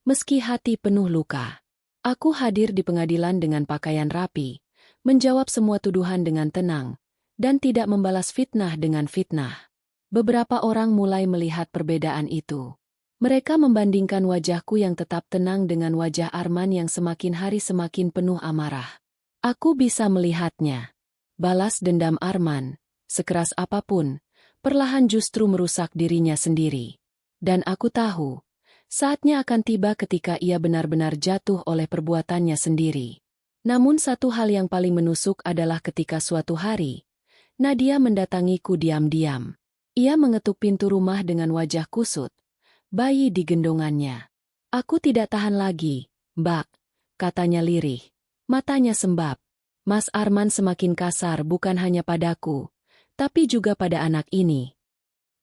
Meski hati penuh luka. Aku hadir di pengadilan dengan pakaian rapi, menjawab semua tuduhan dengan tenang, dan tidak membalas fitnah dengan fitnah. Beberapa orang mulai melihat perbedaan itu. Mereka membandingkan wajahku yang tetap tenang dengan wajah Arman yang semakin hari semakin penuh amarah. Aku bisa melihatnya. Balas dendam Arman, sekeras apapun, perlahan justru merusak dirinya sendiri. Dan aku tahu, saatnya akan tiba ketika ia benar-benar jatuh oleh perbuatannya sendiri. Namun satu hal yang paling menusuk adalah ketika suatu hari, Nadia mendatangiku diam-diam. Ia mengetuk pintu rumah dengan wajah kusut. Bayi di gendongannya. Aku tidak tahan lagi, Mbak, katanya lirih. Matanya sembab. Mas Arman semakin kasar bukan hanya padaku, tapi juga pada anak ini.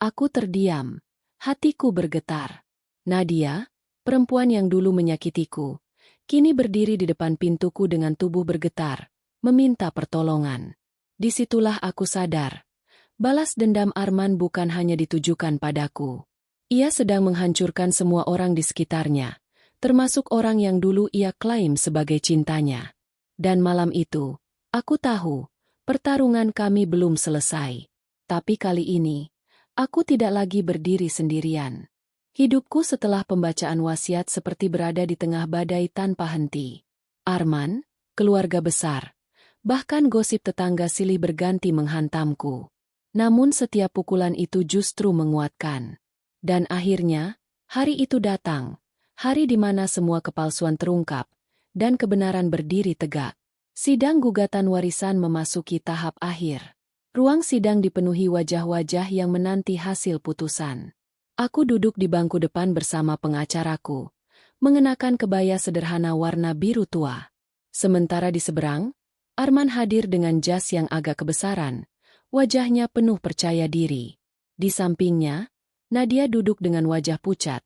Aku terdiam. Hatiku bergetar. Nadia, perempuan yang dulu menyakitiku, kini berdiri di depan pintuku dengan tubuh bergetar, meminta pertolongan. Disitulah aku sadar. Balas dendam Arman bukan hanya ditujukan padaku. Ia sedang menghancurkan semua orang di sekitarnya, termasuk orang yang dulu ia klaim sebagai cintanya. Dan malam itu, aku tahu, pertarungan kami belum selesai. Tapi kali ini, aku tidak lagi berdiri sendirian. Hidupku setelah pembacaan wasiat seperti berada di tengah badai tanpa henti. Arman, keluarga besar, bahkan gosip tetangga silih berganti menghantamku. Namun setiap pukulan itu justru menguatkan. Dan akhirnya, hari itu datang. Hari di mana semua kepalsuan terungkap, dan kebenaran berdiri tegak. Sidang gugatan warisan memasuki tahap akhir. Ruang sidang dipenuhi wajah-wajah yang menanti hasil putusan. Aku duduk di bangku depan bersama pengacaraku, mengenakan kebaya sederhana warna biru tua. Sementara di seberang, Arman hadir dengan jas yang agak kebesaran, wajahnya penuh percaya diri. Di sampingnya, Nadia duduk dengan wajah pucat,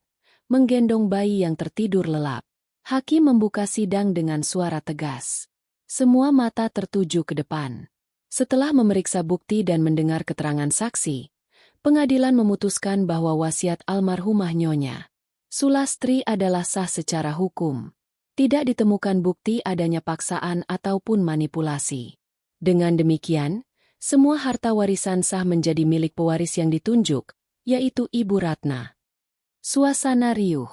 menggendong bayi yang tertidur lelap. Hakim membuka sidang dengan suara tegas. Semua mata tertuju ke depan. Setelah memeriksa bukti dan mendengar keterangan saksi, pengadilan memutuskan bahwa wasiat almarhumah Nyonya Sulastri adalah sah secara hukum. Tidak ditemukan bukti adanya paksaan ataupun manipulasi. Dengan demikian, semua harta warisan sah menjadi milik pewaris yang ditunjuk, yaitu Ibu Ratna. Suasana riuh.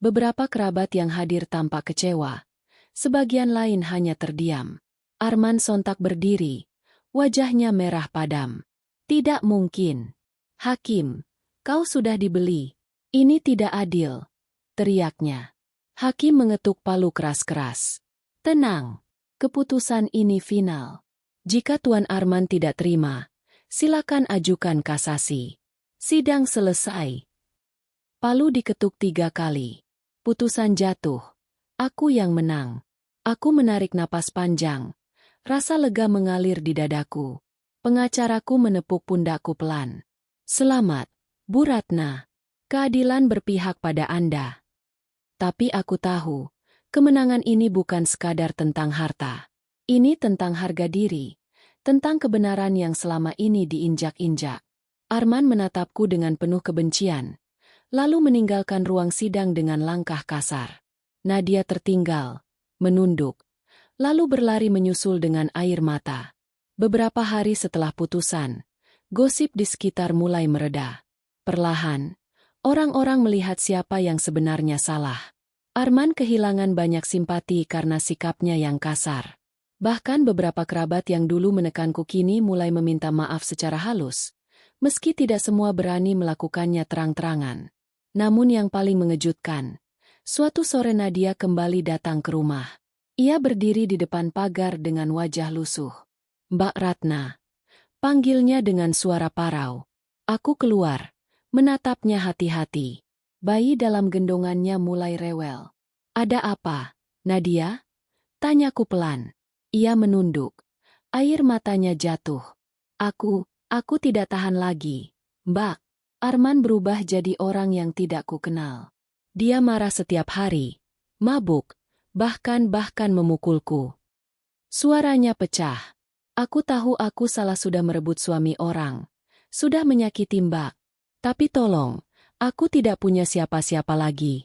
Beberapa kerabat yang hadir tampak kecewa. Sebagian lain hanya terdiam. Arman sontak berdiri. Wajahnya merah padam. Tidak mungkin. Hakim, kau sudah dibeli. Ini tidak adil, teriaknya. Hakim mengetuk palu keras-keras. Tenang, keputusan ini final. Jika Tuan Arman tidak terima, silakan ajukan kasasi. Sidang selesai. Palu diketuk 3 kali. Putusan jatuh. Aku yang menang. Aku menarik napas panjang. Rasa lega mengalir di dadaku. Pengacaraku menepuk pundakku pelan. Selamat, Bu Ratna. Keadilan berpihak pada Anda. Tapi aku tahu, kemenangan ini bukan sekadar tentang harta. Ini tentang harga diri. Tentang kebenaran yang selama ini diinjak-injak. Arman menatapku dengan penuh kebencian, lalu meninggalkan ruang sidang dengan langkah kasar. Nadia tertinggal, menunduk, lalu berlari menyusul dengan air mata. Beberapa hari setelah putusan, gosip di sekitar mulai mereda. Perlahan, orang-orang melihat siapa yang sebenarnya salah. Arman kehilangan banyak simpati karena sikapnya yang kasar. Bahkan beberapa kerabat yang dulu menekanku kini mulai meminta maaf secara halus. Meski tidak semua berani melakukannya terang-terangan. Namun yang paling mengejutkan, Suatu sore Nadia kembali datang ke rumah. Ia berdiri di depan pagar dengan wajah lusuh. "Mbak Ratna," panggilnya dengan suara parau. Aku keluar, menatapnya hati-hati. Bayi dalam gendongannya mulai rewel. "Ada apa, Nadia?" tanyaku pelan. Ia menunduk. Air matanya jatuh. Aku tidak tahan lagi, Mbak." Arman berubah jadi orang yang tidak kukenal. Dia marah setiap hari, mabuk, bahkan memukulku. Suaranya pecah. "Aku tahu aku salah, sudah merebut suami orang. Sudah menyakiti Mbak. Tapi tolong, aku tidak punya siapa-siapa lagi."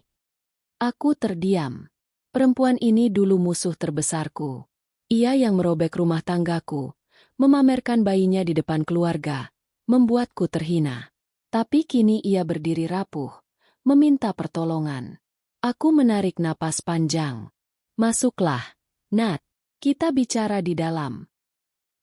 Aku terdiam. Perempuan ini dulu musuh terbesarku. Ia yang merobek rumah tanggaku, memamerkan bayinya di depan keluarga, membuatku terhina. Tapi kini ia berdiri rapuh, meminta pertolongan. Aku menarik napas panjang. "Masuklah, Nat. Kita bicara di dalam."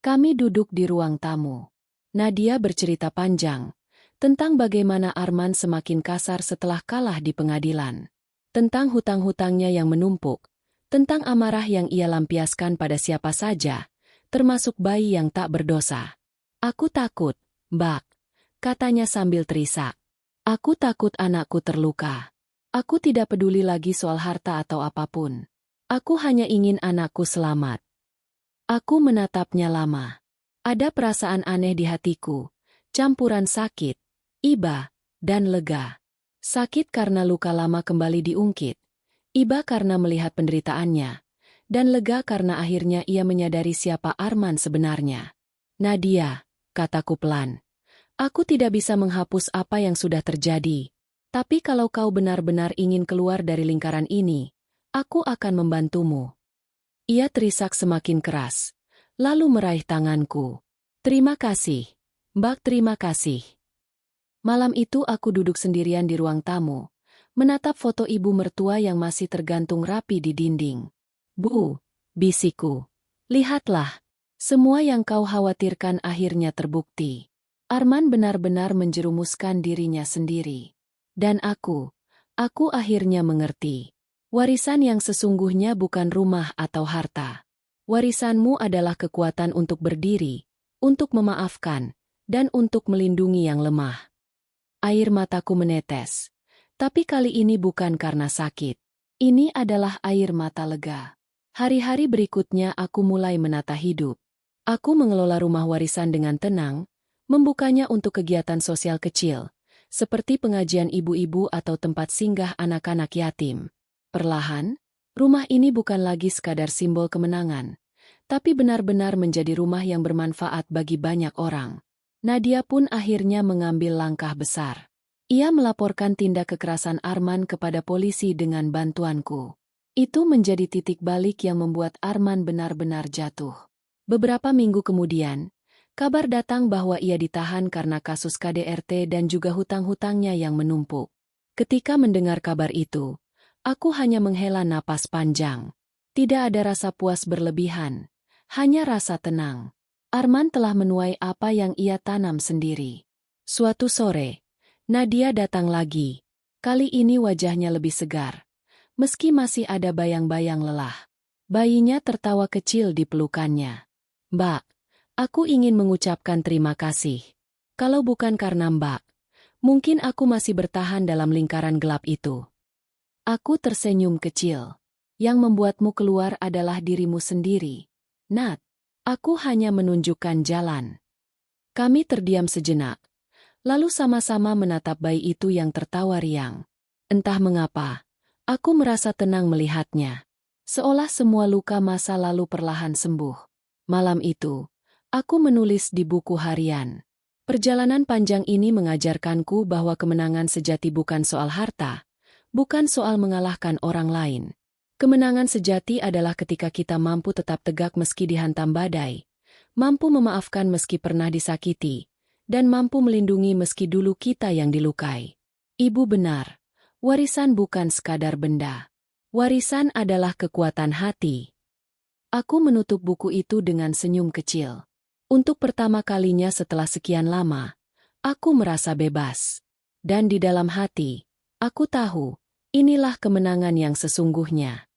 Kami duduk di ruang tamu. Nadia bercerita panjang tentang bagaimana Arman semakin kasar setelah kalah di pengadilan. Tentang hutang-hutangnya yang menumpuk. Tentang amarah yang ia lampiaskan pada siapa saja, termasuk bayi yang tak berdosa. "Aku takut, Mbak," katanya sambil terisak. "Aku takut anakku terluka. Aku tidak peduli lagi soal harta atau apapun. Aku hanya ingin anakku selamat." Aku menatapnya lama. Ada perasaan aneh di hatiku, campuran sakit, iba, dan lega. Sakit karena luka lama kembali diungkit, iba karena melihat penderitaannya, dan lega karena akhirnya ia menyadari siapa Arman sebenarnya. "Nadia," kataku pelan, "aku tidak bisa menghapus apa yang sudah terjadi. Tapi kalau kau benar-benar ingin keluar dari lingkaran ini, aku akan membantumu." Ia terisak semakin keras, lalu meraih tanganku. "Terima kasih, Mbak, terima kasih." Malam itu aku duduk sendirian di ruang tamu, menatap foto ibu mertua yang masih tergantung rapi di dinding. "Bu," bisikku, "lihatlah. Semua yang kau khawatirkan akhirnya terbukti. Arman benar-benar menjerumuskan dirinya sendiri. Dan aku akhirnya mengerti. Warisan yang sesungguhnya bukan rumah atau harta. Warisanmu adalah kekuatan untuk berdiri, untuk memaafkan, dan untuk melindungi yang lemah." Air mataku menetes. Tapi kali ini bukan karena sakit. Ini adalah air mata lega. Hari-hari berikutnya aku mulai menata hidup. Aku mengelola rumah warisan dengan tenang, membukanya untuk kegiatan sosial kecil, seperti pengajian ibu-ibu atau tempat singgah anak-anak yatim. Perlahan, rumah ini bukan lagi sekadar simbol kemenangan, tapi benar-benar menjadi rumah yang bermanfaat bagi banyak orang. Nadia pun akhirnya mengambil langkah besar. Ia melaporkan tindak kekerasan Arman kepada polisi dengan bantuanku. Itu menjadi titik balik yang membuat Arman benar-benar jatuh. Beberapa minggu kemudian, kabar datang bahwa ia ditahan karena kasus KDRT dan juga hutang-hutangnya yang menumpuk. Ketika mendengar kabar itu, aku hanya menghela napas panjang. Tidak ada rasa puas berlebihan, hanya rasa tenang. Arman telah menuai apa yang ia tanam sendiri. Suatu sore, Nadia datang lagi. Kali ini wajahnya lebih segar, meski masih ada bayang-bayang lelah. Bayinya tertawa kecil di pelukannya. "Mbak, aku ingin mengucapkan terima kasih. Kalau bukan karena Mbak, mungkin aku masih bertahan dalam lingkaran gelap itu." Aku tersenyum kecil. "Yang membuatmu keluar adalah dirimu sendiri, Nat. Aku hanya menunjukkan jalan." Kami terdiam sejenak, lalu sama-sama menatap bayi itu yang tertawa riang. Entah mengapa, aku merasa tenang melihatnya. Seolah semua luka masa lalu perlahan sembuh. Malam itu, aku menulis di buku harian. Perjalanan panjang ini mengajarkanku bahwa kemenangan sejati bukan soal harta, bukan soal mengalahkan orang lain. Kemenangan sejati adalah ketika kita mampu tetap tegak meski dihantam badai, mampu memaafkan meski pernah disakiti, dan mampu melindungi meski dulu kita yang dilukai. Ibu benar, warisan bukan sekadar benda. Warisan adalah kekuatan hati. Aku menutup buku itu dengan senyum kecil. Untuk pertama kalinya setelah sekian lama, aku merasa bebas. Dan di dalam hati, aku tahu, Inilah kemenangan yang sesungguhnya.